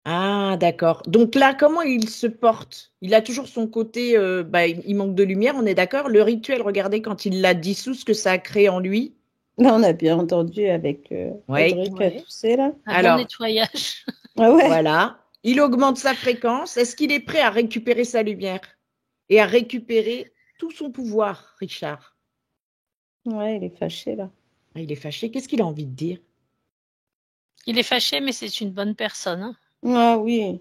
Ah, d'accord. Donc là, comment il se porte? Il a toujours son côté, il manque de lumière, on est d'accord? Le rituel, regardez, quand il l'a dissous, ce que ça a créé en lui. Là, on a bien entendu avec Ouais. Audrey qui a toussé, là. Un Alors, bon nettoyage. Ah ouais. voilà. Il augmente sa fréquence. Est-ce qu'il est prêt à récupérer sa lumière et à récupérer tout son pouvoir, Richard? Ouais, il est fâché, là. Ah, il est fâché. Qu'est-ce qu'il a envie de dire? Il est fâché, mais c'est une bonne personne. Hein. Ah oui.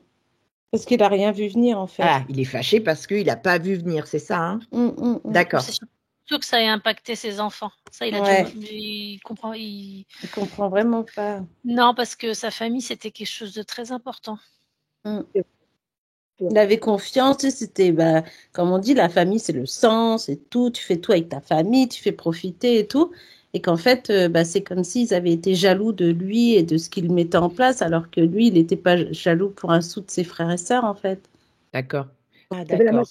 Parce qu'il a rien vu venir, en fait. Ah, il est fâché parce qu'il n'a pas vu venir, c'est ça, hein? D'accord. C'est surtout que ça ait impacté ses enfants. Ça, il a il comprend. Il comprend vraiment pas. Non, parce que sa famille, c'était quelque chose de très important. Il avait confiance, tu sais, c'était, comme on dit, la famille, c'est le sang, c'est tout. Tu fais tout avec ta famille, tu fais profiter et tout. Et qu'en fait, c'est comme s'ils avaient été jaloux de lui et de ce qu'il mettait en place, alors que lui, il n'était pas jaloux pour un sou de ses frères et sœurs, en fait. D'accord. Ah, d'accord.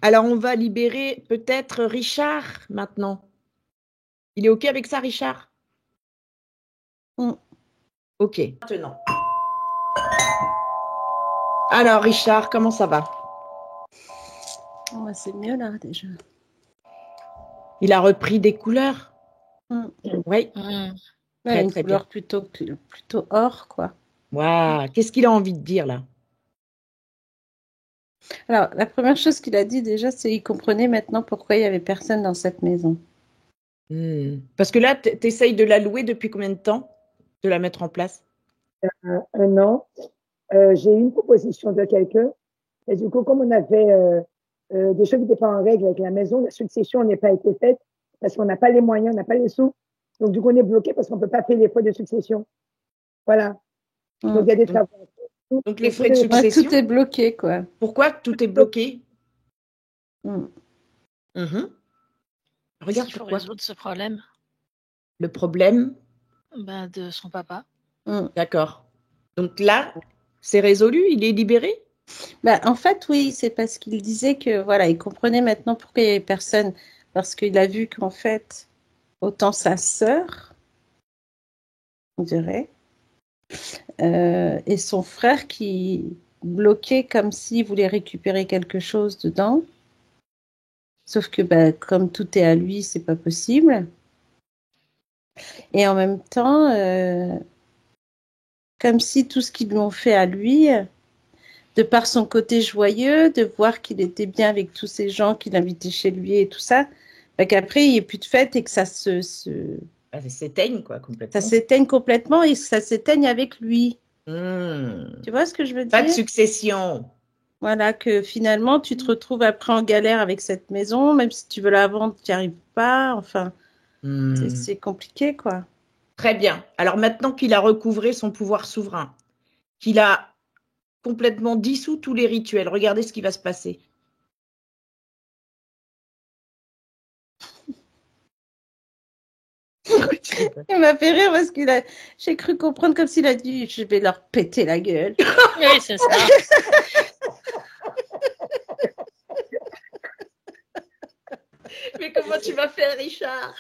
Alors, on va libérer peut-être Richard maintenant. Il est OK avec ça, Richard? OK. Maintenant. Alors, Richard, comment ça va? C'est mieux là, déjà. Il a repris des couleurs? Oui. Ouais, une couleur plutôt or, quoi. Waouh, qu'est-ce qu'il a envie de dire, là? Alors, la première chose qu'il a dit, déjà, c'est qu'il comprenait maintenant pourquoi il n'y avait personne dans cette maison. Parce que là, tu essayes de la louer depuis combien de temps? De la mettre en place? 1 an. J'ai eu une proposition de quelqu'un. Et du coup, comme on avait des choses qui n'étaient pas en règle avec la maison, la succession n'a pas été faite parce qu'on n'a pas les moyens, on n'a pas les sous. Donc, du coup, on est bloqué parce qu'on ne peut pas payer les frais de succession. Voilà. Donc, il y a des travaux. Donc, les frais de succession. Tout est bloqué, quoi. Pourquoi tout est bloqué? Regarde Il faut pourquoi. résoudre ce problème. Le problème? De son papa. D'accord. Donc là, c'est résolu, il est libéré? En fait, oui, c'est parce qu'il disait que voilà, il comprenait maintenant pourquoi il n'y avait personne, parce qu'il a vu qu'en fait, autant sa sœur, on dirait, et son frère qui bloquait comme s'il voulait récupérer quelque chose dedans. Sauf que comme tout est à lui, c'est pas possible. Et en même temps, comme si tout ce qu'ils lui ont fait à lui, de par son côté joyeux, de voir qu'il était bien avec tous ces gens qu'il invitait chez lui et tout ça, qu'après il n'y ait plus de fête et que ça ça s'éteigne, quoi, complètement. Ça s'éteigne complètement et que ça s'éteigne avec lui. Tu vois ce que je veux dire? Pas de succession. Voilà, que finalement, tu te retrouves après en galère avec cette maison, même si tu veux la vendre, tu n'y arrives pas. Enfin, c'est compliqué, quoi. Très bien. Alors maintenant qu'il a recouvré son pouvoir souverain, qu'il a complètement dissous tous les rituels, regardez ce qui va se passer. Il m'a fait rire parce j'ai cru comprendre comme s'il a dit je vais leur péter la gueule. Oui, c'est ça. Mais comment tu vas faire, Richard?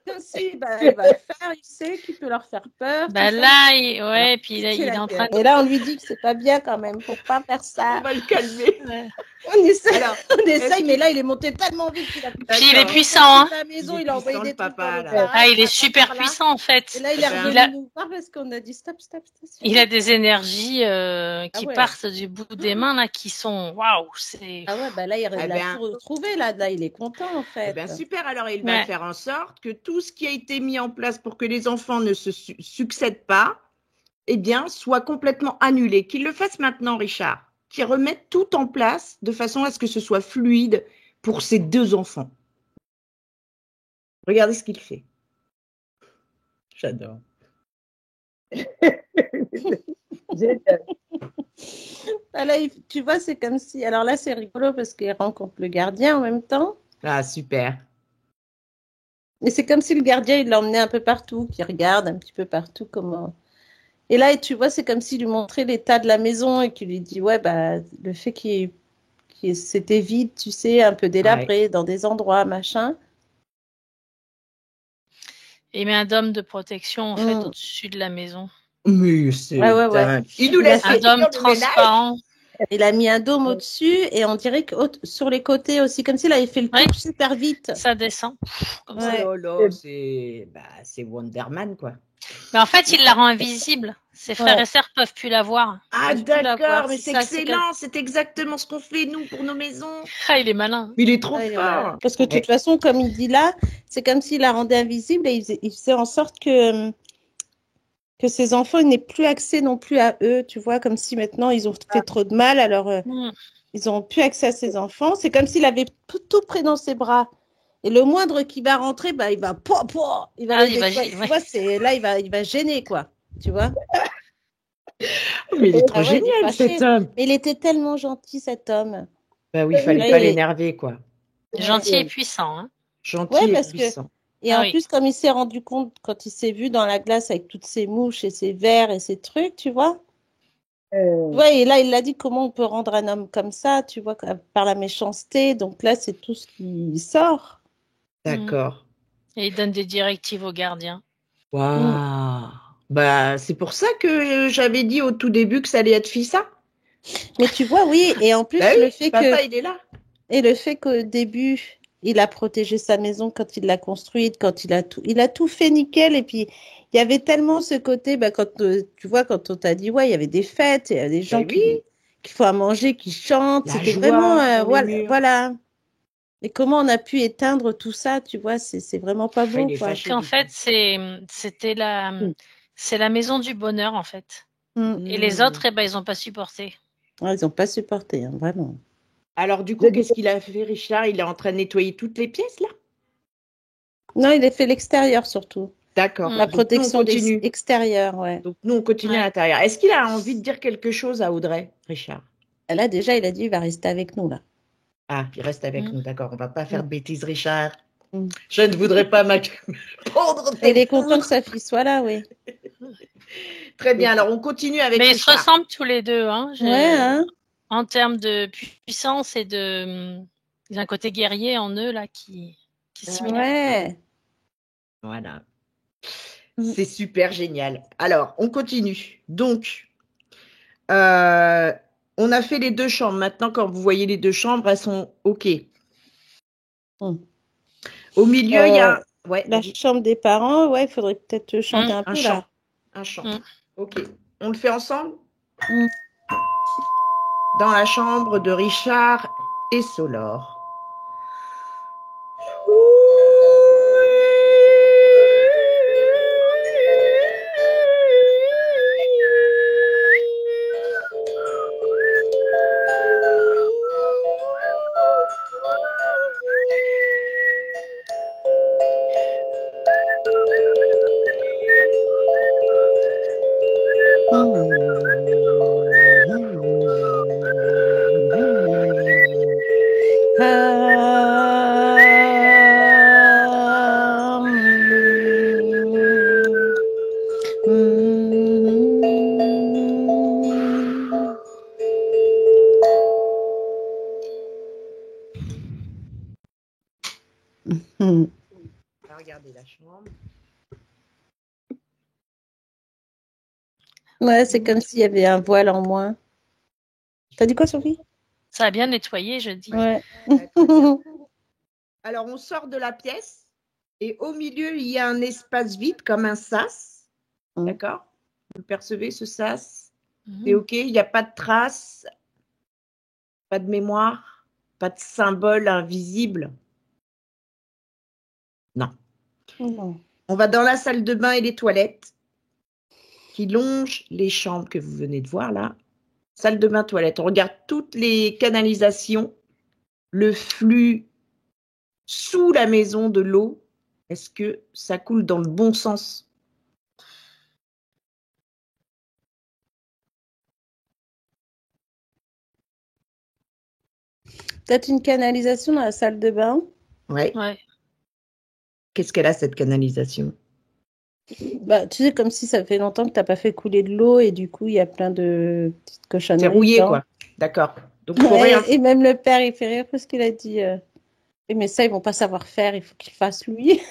Comme si, il va le faire, il sait qu'il peut leur faire peur. Là, il est en train de... Et là, on lui dit que c'est pas bien quand même, faut pas faire ça. On va le calmer. Ouais. On essaye, mais là, il est monté tellement vite qu'il a pu. Puis il est puissant, hein. La maison, il a envoyé des papa, là. Il est super puissant, en fait. Et là, il est revenu nous voir parce qu'on a dit stop. Il a des énergies qui partent du bout des mains, là, qui sont... Waouh, c'est... Ah ouais, là, il a tout retrouvé, là, il est content, en fait. Super, alors il va faire en sorte que tout ce qui a été mis en place pour que les enfants ne se succèdent pas, soit complètement annulé. Qu'il le fasse maintenant, Richard. Qu'il remette tout en place de façon à ce que ce soit fluide pour ses 2 enfants. Regardez ce qu'il fait. J'adore. Là, tu vois, c'est comme si... Alors là, c'est rigolo parce qu'il rencontre le gardien en même temps. Ah, super. Et c'est comme si le gardien, il l'emmenait un peu partout, qu'il regarde un petit peu partout comment... Et là, tu vois, c'est comme s'il lui montrait l'état de la maison et qu'il lui dit, le fait qu'il c'était vide, tu sais, un peu délabré dans des endroits, machin. Il met un dôme de protection, en fait, au-dessus de la maison. Mais c'est Ouais. dingue. Il nous laisse Un pas dôme faire le ménage. transparent. Il a mis un dôme au-dessus et on dirait que sur les côtés aussi, comme s'il avait fait le tour Ouais. super vite. Ça descend. Comme ça. Oh là là, c'est Wonder Man, quoi. Mais en fait, il la rend invisible. Ses frères Ouais. et sœurs peuvent plus la voir. Ah Peuvent plus la voir. d'accord, mais c'est ça, c'est excellent. C'est exactement ce qu'on fait, nous, pour nos maisons. Ah, il est malin. Mais il est trop Ouais, fort. voilà. Parce que de toute façon, comme il dit là, c'est comme s'il la rendait invisible et il faisait en sorte que ses enfants n'aient plus accès non plus à eux, tu vois, comme si maintenant ils ont fait trop de mal, alors ils n'ont plus accès à ses enfants. C'est comme s'il avait tout pris dans ses bras. Et le moindre qui va rentrer, bah, il va il va, tu vois, là il va gêner, quoi, tu vois. Mais il est trop Ah ouais, il est génial, fâché. cet homme. Mais il était tellement gentil, cet homme. Bah oui, il fallait Ouais, pas l'énerver, quoi. Gentil et puissant. Hein. Gentil Ouais, et parce que puissant. et en plus, comme il s'est rendu compte quand il s'est vu dans la glace avec toutes ces mouches et ces vers et ces trucs, tu vois. Ouais, et là, il a dit comment on peut rendre un homme comme ça, tu vois, par la méchanceté. Donc là, c'est tout ce qui sort. D'accord. Et il donne des directives aux gardiens. Waouh. Bah, c'est pour ça que j'avais dit au tout début que ça allait être Fissa. Mais tu vois, oui, et en plus, Bah oui, le fait papa, il est là. Et le fait qu'au début, il a protégé sa maison quand il l'a construite, quand il a tout fait nickel. Et puis, il y avait tellement ce côté, bah, quand tu vois, quand on t'a dit, ouais, il y avait des fêtes, il y a des gens qui font à manger, qui chantent. C'était vraiment, voilà. Et comment on a pu éteindre tout ça, tu vois, c'est vraiment pas beau, quoi. En fait, c'est la maison du bonheur, en fait. Et les autres, eh ben, ils n'ont pas supporté. Ouais, ils n'ont pas supporté, hein, vraiment. Alors, du coup, qu'est-ce qu'il a fait, Richard? Il est en train de nettoyer toutes les pièces, là? Non, il a fait l'extérieur, surtout. D'accord. La protection extérieure, ouais. Donc, nous, on continue à l'intérieur. Est-ce qu'il a envie de dire quelque chose à Audrey, Richard? Là, déjà, il a dit, il va rester avec nous, là. Ah, il reste avec nous, d'accord. On va pas faire de bêtises, Richard. Je ne voudrais pas prendre. Il est content que sa fille soit là, oui. Très bien, alors on continue avec Mais Richard. ils se ressemblent tous les deux. Hein. Ouais, en termes de puissance et de... Il y a un côté guerrier en eux, là, qui est similaire. Ouais. Voilà. C'est super génial. Alors, on continue. Donc, on a fait les deux chambres. Maintenant, quand vous voyez les deux chambres, elles sont OK. Au milieu, il y a... Ouais, la chambre des parents, ouais, il faudrait peut-être chanter un peu là. Un chant. OK. On le fait ensemble dans la chambre de Richard et Solor. Regardez la chambre. Ouais, c'est comme s'il y avait un voile en moins. T'as dit quoi, Sophie? Ça a bien nettoyé, je dis. Ouais. Alors, on sort de la pièce et au milieu, il y a un espace vide comme un sas. D'accord? Vous percevez ce sas? C'est OK? Il n'y a pas de traces, pas de mémoire, pas de symbole invisible? Non. On va dans la salle de bain et les toilettes qui longent les chambres que vous venez de voir là. Salle de bain, toilette. On regarde toutes les canalisations, le flux sous la maison de l'eau. Est-ce que ça coule dans le bon sens? Peut-être une canalisation dans la salle de bain. Ouais. Qu'est-ce qu'elle a, cette canalisation? Bah, tu sais, comme si ça fait longtemps que tu n'as pas fait couler de l'eau et du coup, il y a plein de petites cochonneries. C'est rouillé, quoi. D'accord. Donc, et même le père, il fait rire parce qu'il a dit mais ça, ils vont pas savoir faire, il faut qu'ils fassent lui.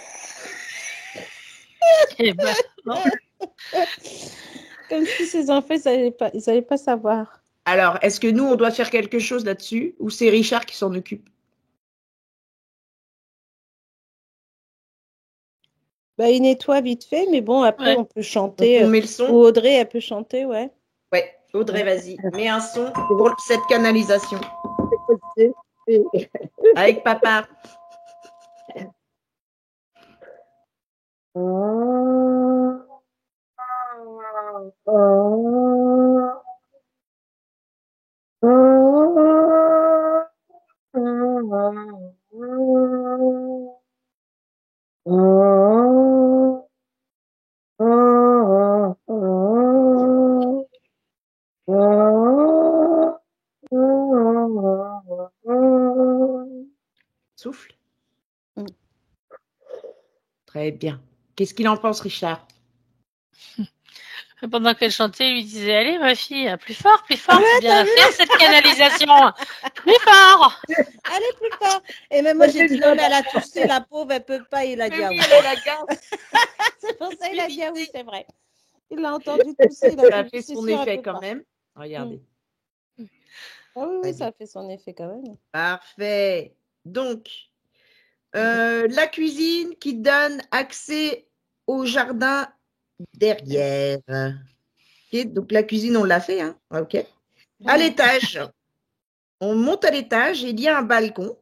Comme si ses enfants, ils n'allaient pas savoir. Alors, est-ce que nous, on doit faire quelque chose là-dessus ou c'est Richard qui s'en occupe? Bah, il nettoie vite fait, mais bon, après, Ouais. on peut chanter. On met le Ou son? Audrey, elle peut chanter, ouais. Ouais, Audrey, vas-y. Mets un son pour cette canalisation. Avec papa. Souffle. Mm. Très bien. Qu'est-ce qu'il en pense, Richard? Pendant qu'elle chantait, il lui disait allez ma fille, plus fort, c'est bien à faire cette canalisation, plus fort. Allez, plus fort. Et même moi, j'ai dit non, mais elle a toussé, la pauvre, elle peut pas. Il a dit ah oui. C'est pour ça qu'il a dit ah oui, c'est vrai. Il l'a entendu tousser. Ça a fait son effet quand même. Regardez. Ah oui, ça a fait son effet quand même. Parfait. Donc, la cuisine qui donne accès au jardin derrière. Okay, donc, la cuisine, on l'a fait. Hein. OK. À l'étage. On monte à l'étage et il y a un balcon.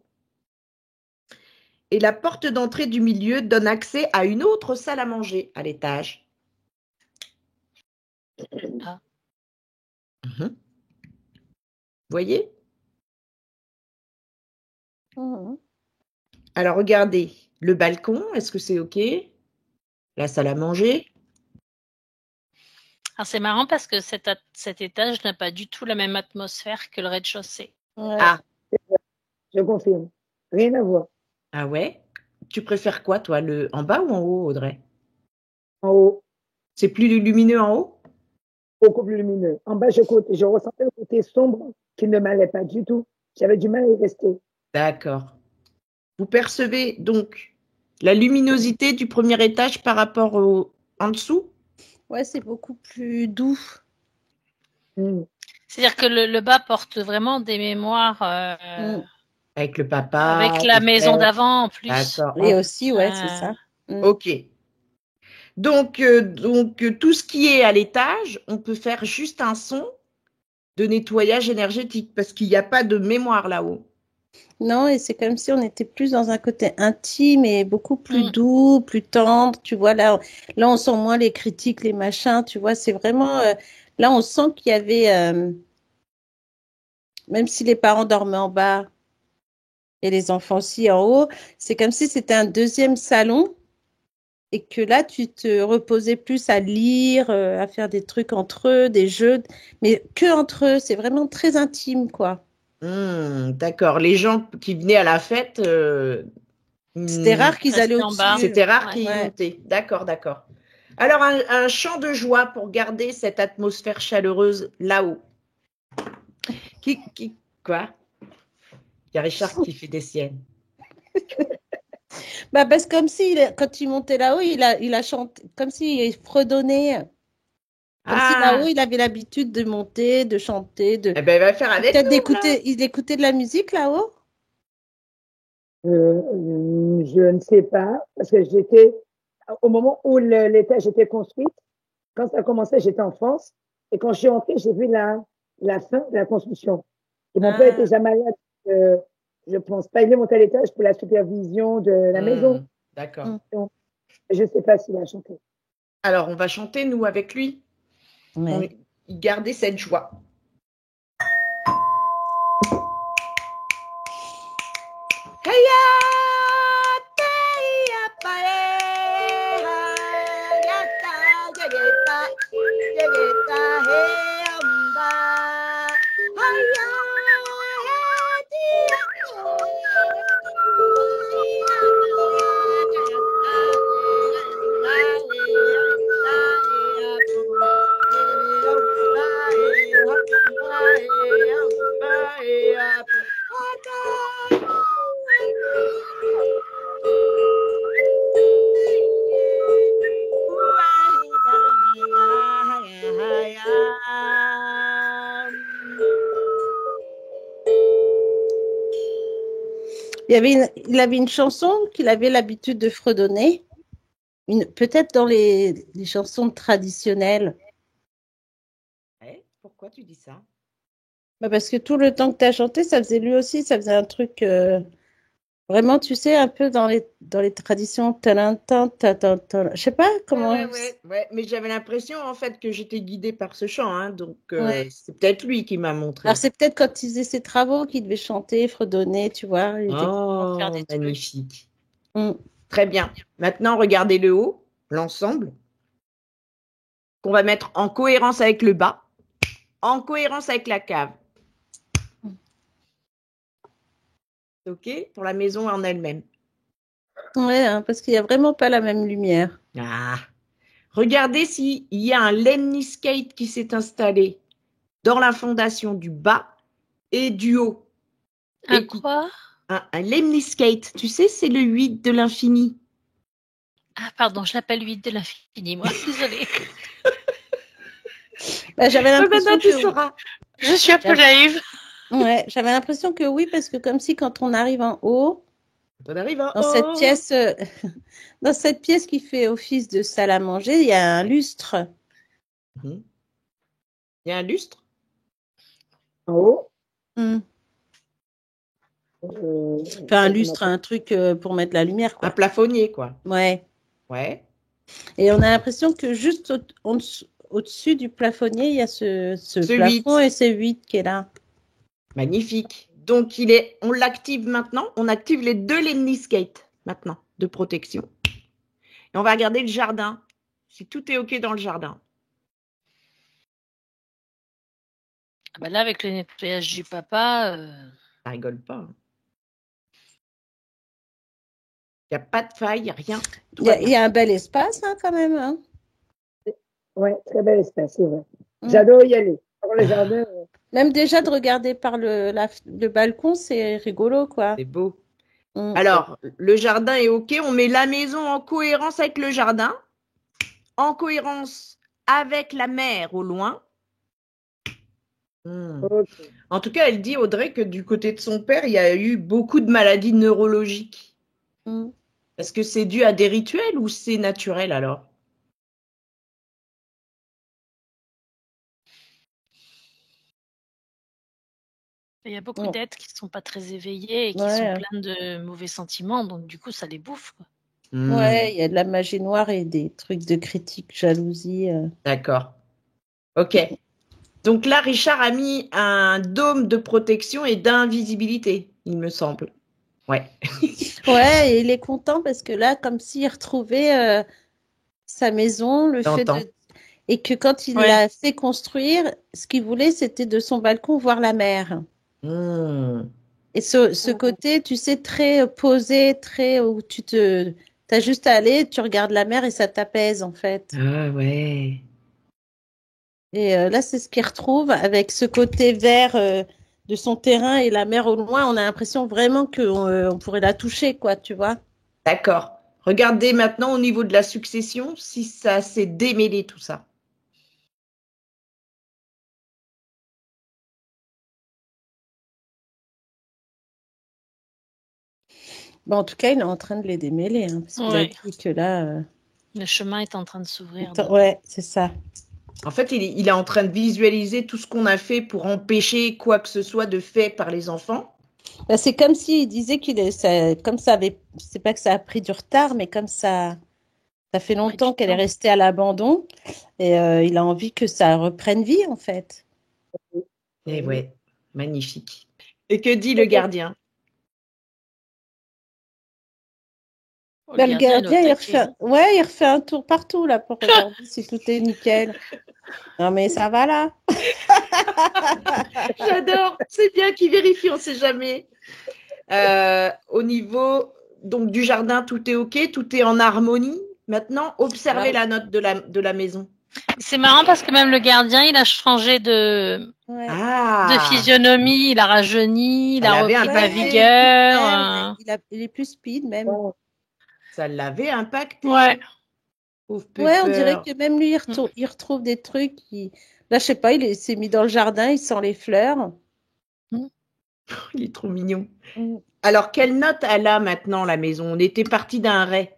Et la porte d'entrée du milieu donne accès à une autre salle à manger à l'étage. Ah. Vous voyez? Alors, regardez, le balcon, est-ce que c'est OK? La salle à manger? Alors, c'est marrant parce que cet étage n'a pas du tout la même atmosphère que le rez-de-chaussée. Ouais. Ah, Je confirme. Rien à voir. ah ouais? Tu préfères quoi, toi, en bas ou en haut, Audrey? En haut, C'est plus lumineux en haut? beaucoup plus lumineux. En bas, je ressentais le côté sombre qui ne m'allait pas du tout. J'avais du mal à y rester. D'accord. Vous percevez donc la luminosité du premier étage par rapport en dessous? Ouais, c'est beaucoup plus doux. C'est-à-dire que le bas porte vraiment des mémoires avec le papa. Avec la maison d'avant en plus. D'accord. Et aussi, ouais, c'est ça. OK. Donc, tout ce qui est à l'étage, on peut faire juste un son de nettoyage énergétique parce qu'il n'y a pas de mémoire là-haut. Non, et c'est comme si on était plus dans un côté intime et beaucoup plus doux, plus tendre. Tu vois, là, on sent moins les critiques, les machins. Tu vois, c'est vraiment... là, on sent qu'il y avait... même si les parents dormaient en bas et les enfants aussi en haut, c'est comme si c'était un deuxième salon et que là, tu te reposais plus à lire, à faire des trucs entre eux, des jeux, mais que entre eux. C'est vraiment très intime, quoi. D'accord. Les gens qui venaient à la fête... c'était rare qu'ils allaient au-dessus. C'était rare qu'ils montaient. D'accord, d'accord. Alors, un chant de joie pour garder cette atmosphère chaleureuse là-haut. Quoi? Il y a Richard qui fait des siennes. Bah parce que comme si quand il montait là-haut, il a chanté, comme s'il fredonnait. Comme si là-haut, il avait l'habitude de monter, de chanter, de. Eh ben, il va faire avec peut-être nous, il écoutait de la musique là-haut. Je ne sais pas, parce que j'étais, au moment où l'étage était construit, quand ça a commencé, j'étais en France, et quand je suis entrée, j'ai vu la fin de la construction. Et mon père était déjà malade, je pense pas, il est monté à l'étage pour la supervision de la maison. D'accord. Je ne sais pas s'il a chanté. Alors, on va chanter, nous, avec lui. Ouais. Garder cette joie. Il avait une chanson qu'il avait l'habitude de fredonner, peut-être dans les chansons traditionnelles. Ouais, pourquoi tu dis ça? Parce que tout le temps que tu as chanté, ça faisait lui aussi, ça faisait un truc vraiment, tu sais, un peu dans les traditions. Je sais pas comment. Ouais. Mais j'avais l'impression en fait que j'étais guidée par ce chant, hein, donc Ouais. c'est peut-être lui qui m'a montré. Alors, c'est peut-être quand il faisait ses travaux qu'il devait chanter, fredonner, tu vois. Il était Oh, faire des trucs. magnifique. Mm. Très bien. Maintenant, regardez le haut, l'ensemble, qu'on va mettre en cohérence avec le bas, en cohérence avec la cave. OK? Pour la maison en elle-même. Ouais, hein, parce qu'il n'y a vraiment pas la même lumière. Ah. Regardez s'il y a un lemniscate qui s'est installé dans la fondation du bas et du haut. Quoi? Un lemniscate, tu sais, c'est le 8 de l'infini. Ah, pardon, je l'appelle 8 de l'infini, moi. Désolée. J'avais l'impression Maintenant, tu que sauras. Je suis un peu naïve. Ouais, j'avais l'impression que oui, parce que comme si quand on arrive en haut, On arrive en dans cette pièce, dans cette pièce qui fait office de salle à manger, il y a un lustre. Il y a un lustre? En haut. Enfin, un lustre, un truc pour mettre la lumière, quoi. Un plafonnier, quoi. Ouais. Ouais. Et on a l'impression que juste au-dessus du plafonnier, il y a ce plafond 8. et ce 8 qui est là. Magnifique. Donc, on l'active maintenant. On active les 2 lemniscates maintenant de protection. Et on va regarder le jardin. Si tout est OK dans le jardin. Là, avec le nettoyage du papa. Ça rigole pas. Hein. Il n'y a pas de faille, rien. Il y a un bel espace, hein, quand même. Hein. Oui, très bel espace, c'est vrai. J'adore y aller. Dans le jardin. Même déjà de regarder par le balcon, c'est rigolo, quoi. C'est beau. Alors, le jardin est OK. On met la maison en cohérence avec le jardin, en cohérence avec la mer au loin. Okay. En tout cas, elle dit, Audrey, que du côté de son père, il y a eu beaucoup de maladies neurologiques. Est-ce que c'est dû à des rituels ou c'est naturel alors? Il y a beaucoup d'êtres qui ne sont pas très éveillés et qui sont pleins de mauvais sentiments, donc du coup, ça les bouffe. Quoi. Ouais, il y a de la magie noire et des trucs de critique, jalousie. D'accord. OK. Donc là, Richard a mis un dôme de protection et d'invisibilité, il me semble. Ouais. Ouais, et il est content parce que là, comme s'il retrouvait sa maison, le fait de... Et que quand il l'a fait construire, ce qu'il voulait, c'était de son balcon voir la mer. Et ce côté, tu sais, très posé, très où t'as juste à aller, tu regardes la mer et ça t'apaise en fait. Ah ouais. Et là, c'est ce qu'il retrouve avec ce côté vert de son terrain et la mer au loin. On a l'impression vraiment qu'on pourrait la toucher, quoi, tu vois. D'accord. Regardez maintenant au niveau de la succession si ça s'est démêlé tout ça. Bon, en tout cas, il est en train de les démêler, hein, parce qu'il a dit que là... Le chemin est en train de s'ouvrir. Ouais, c'est ça. En fait, il est en train de visualiser tout ce qu'on a fait pour empêcher quoi que ce soit de fait par les enfants. C'est comme s'il disait comme ça avait, c'est pas que ça a pris du retard, mais comme ça fait longtemps qu'elle est restée à l'abandon, et il a envie que ça reprenne vie, en fait. Et ouais, magnifique. Et que dit le gardien? Le gardien, il refait un tour partout là pour regarder si tout est nickel. Non mais ça va là. J'adore. C'est bien qu'il vérifie, on ne sait jamais. Au niveau donc du jardin, tout est OK, tout est en harmonie. Maintenant, observez la note de la maison. C'est marrant parce que même le gardien, il a changé de physionomie, il a rajeuni, il a repris de la vigueur. Il est plus speed même. Ça l'avait impacté. Ouais. Ouais, on dirait que même lui, il retrouve des trucs. Là, je sais pas, il s'est mis dans le jardin, il sent les fleurs. Il est trop mignon. Alors, quelle note elle a maintenant, la maison? On était parti d'un ré.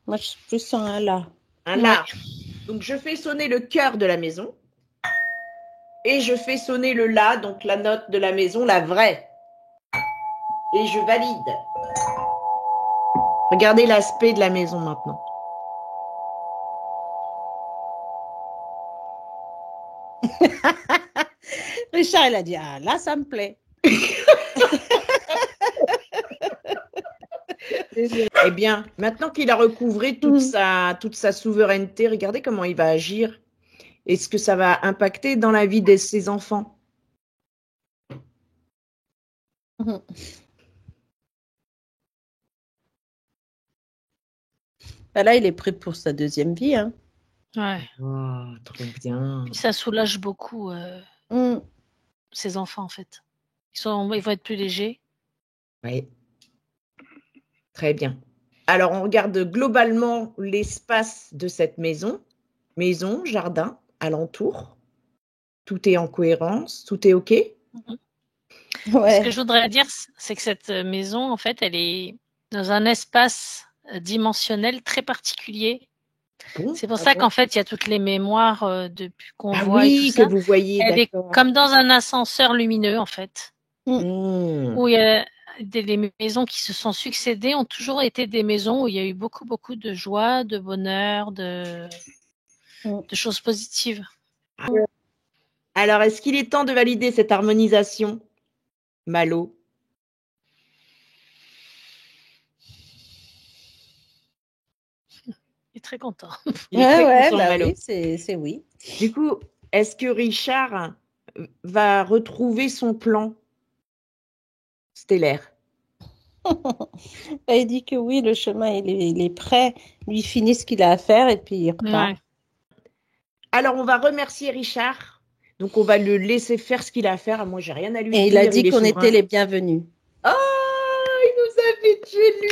Moi, je suis plus sur un la. Un la. Donc, je fais sonner le cœur de la maison. Et je fais sonner le la, donc la note de la maison, la vraie. Et je valide. Regardez l'aspect de la maison maintenant. Richard, il a dit, ah là, ça me plaît. Eh bien, maintenant qu'il a recouvré toute sa souveraineté, regardez comment il va agir. Est-ce que ça va impacter dans la vie de ses enfants? Là, il est prêt pour sa deuxième vie. Hein. Ouais. Oh, trop bien. Puis ça soulage beaucoup ses enfants, en fait. Ils vont être plus légers. Oui. Très bien. Alors, on regarde globalement l'espace de cette maison. Maison, jardin, alentour. Tout est en cohérence, tout est OK? Ce que je voudrais dire, c'est que cette maison, en fait, elle est dans un espace dimensionnel très particulier. Bon, c'est pour ça qu'en fait, il y a toutes les mémoires depuis qu'on voit et tout ça. Que vous voyez. Elle est comme dans un ascenseur lumineux, en fait. Où il y a les maisons qui se sont succédées ont toujours été des maisons où il y a eu beaucoup, beaucoup de joie, de bonheur, de choses positives. Alors, est-ce qu'il est temps de valider cette harmonisation, Malo? Il est très content. Il est très content, Malo. Oui, c'est oui. Du coup, est-ce que Richard va retrouver son plan stellaire? Il dit que oui, le chemin, il est prêt. Lui, il finit ce qu'il a à faire et puis il repart. Ouais. Alors, on va remercier Richard. Donc, on va le laisser faire ce qu'il a à faire. Moi, j'ai rien à lui dire. Et il a dit qu'on était les bienvenus. Oh, il nous invite chez lui.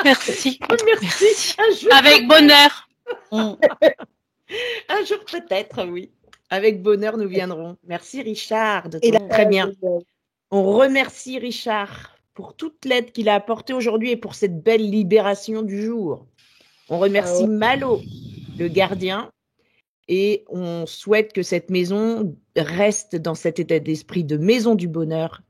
Merci. Merci. Un jour, avec bonheur. Un jour, peut-être, oui. Avec bonheur, nous viendrons. Merci, Richard. Très bien. On remercie Richard pour toute l'aide qu'il a apportée aujourd'hui et pour cette belle libération du jour. On remercie Malo, le gardien, et on souhaite que cette maison reste dans cet état d'esprit de maison du bonheur.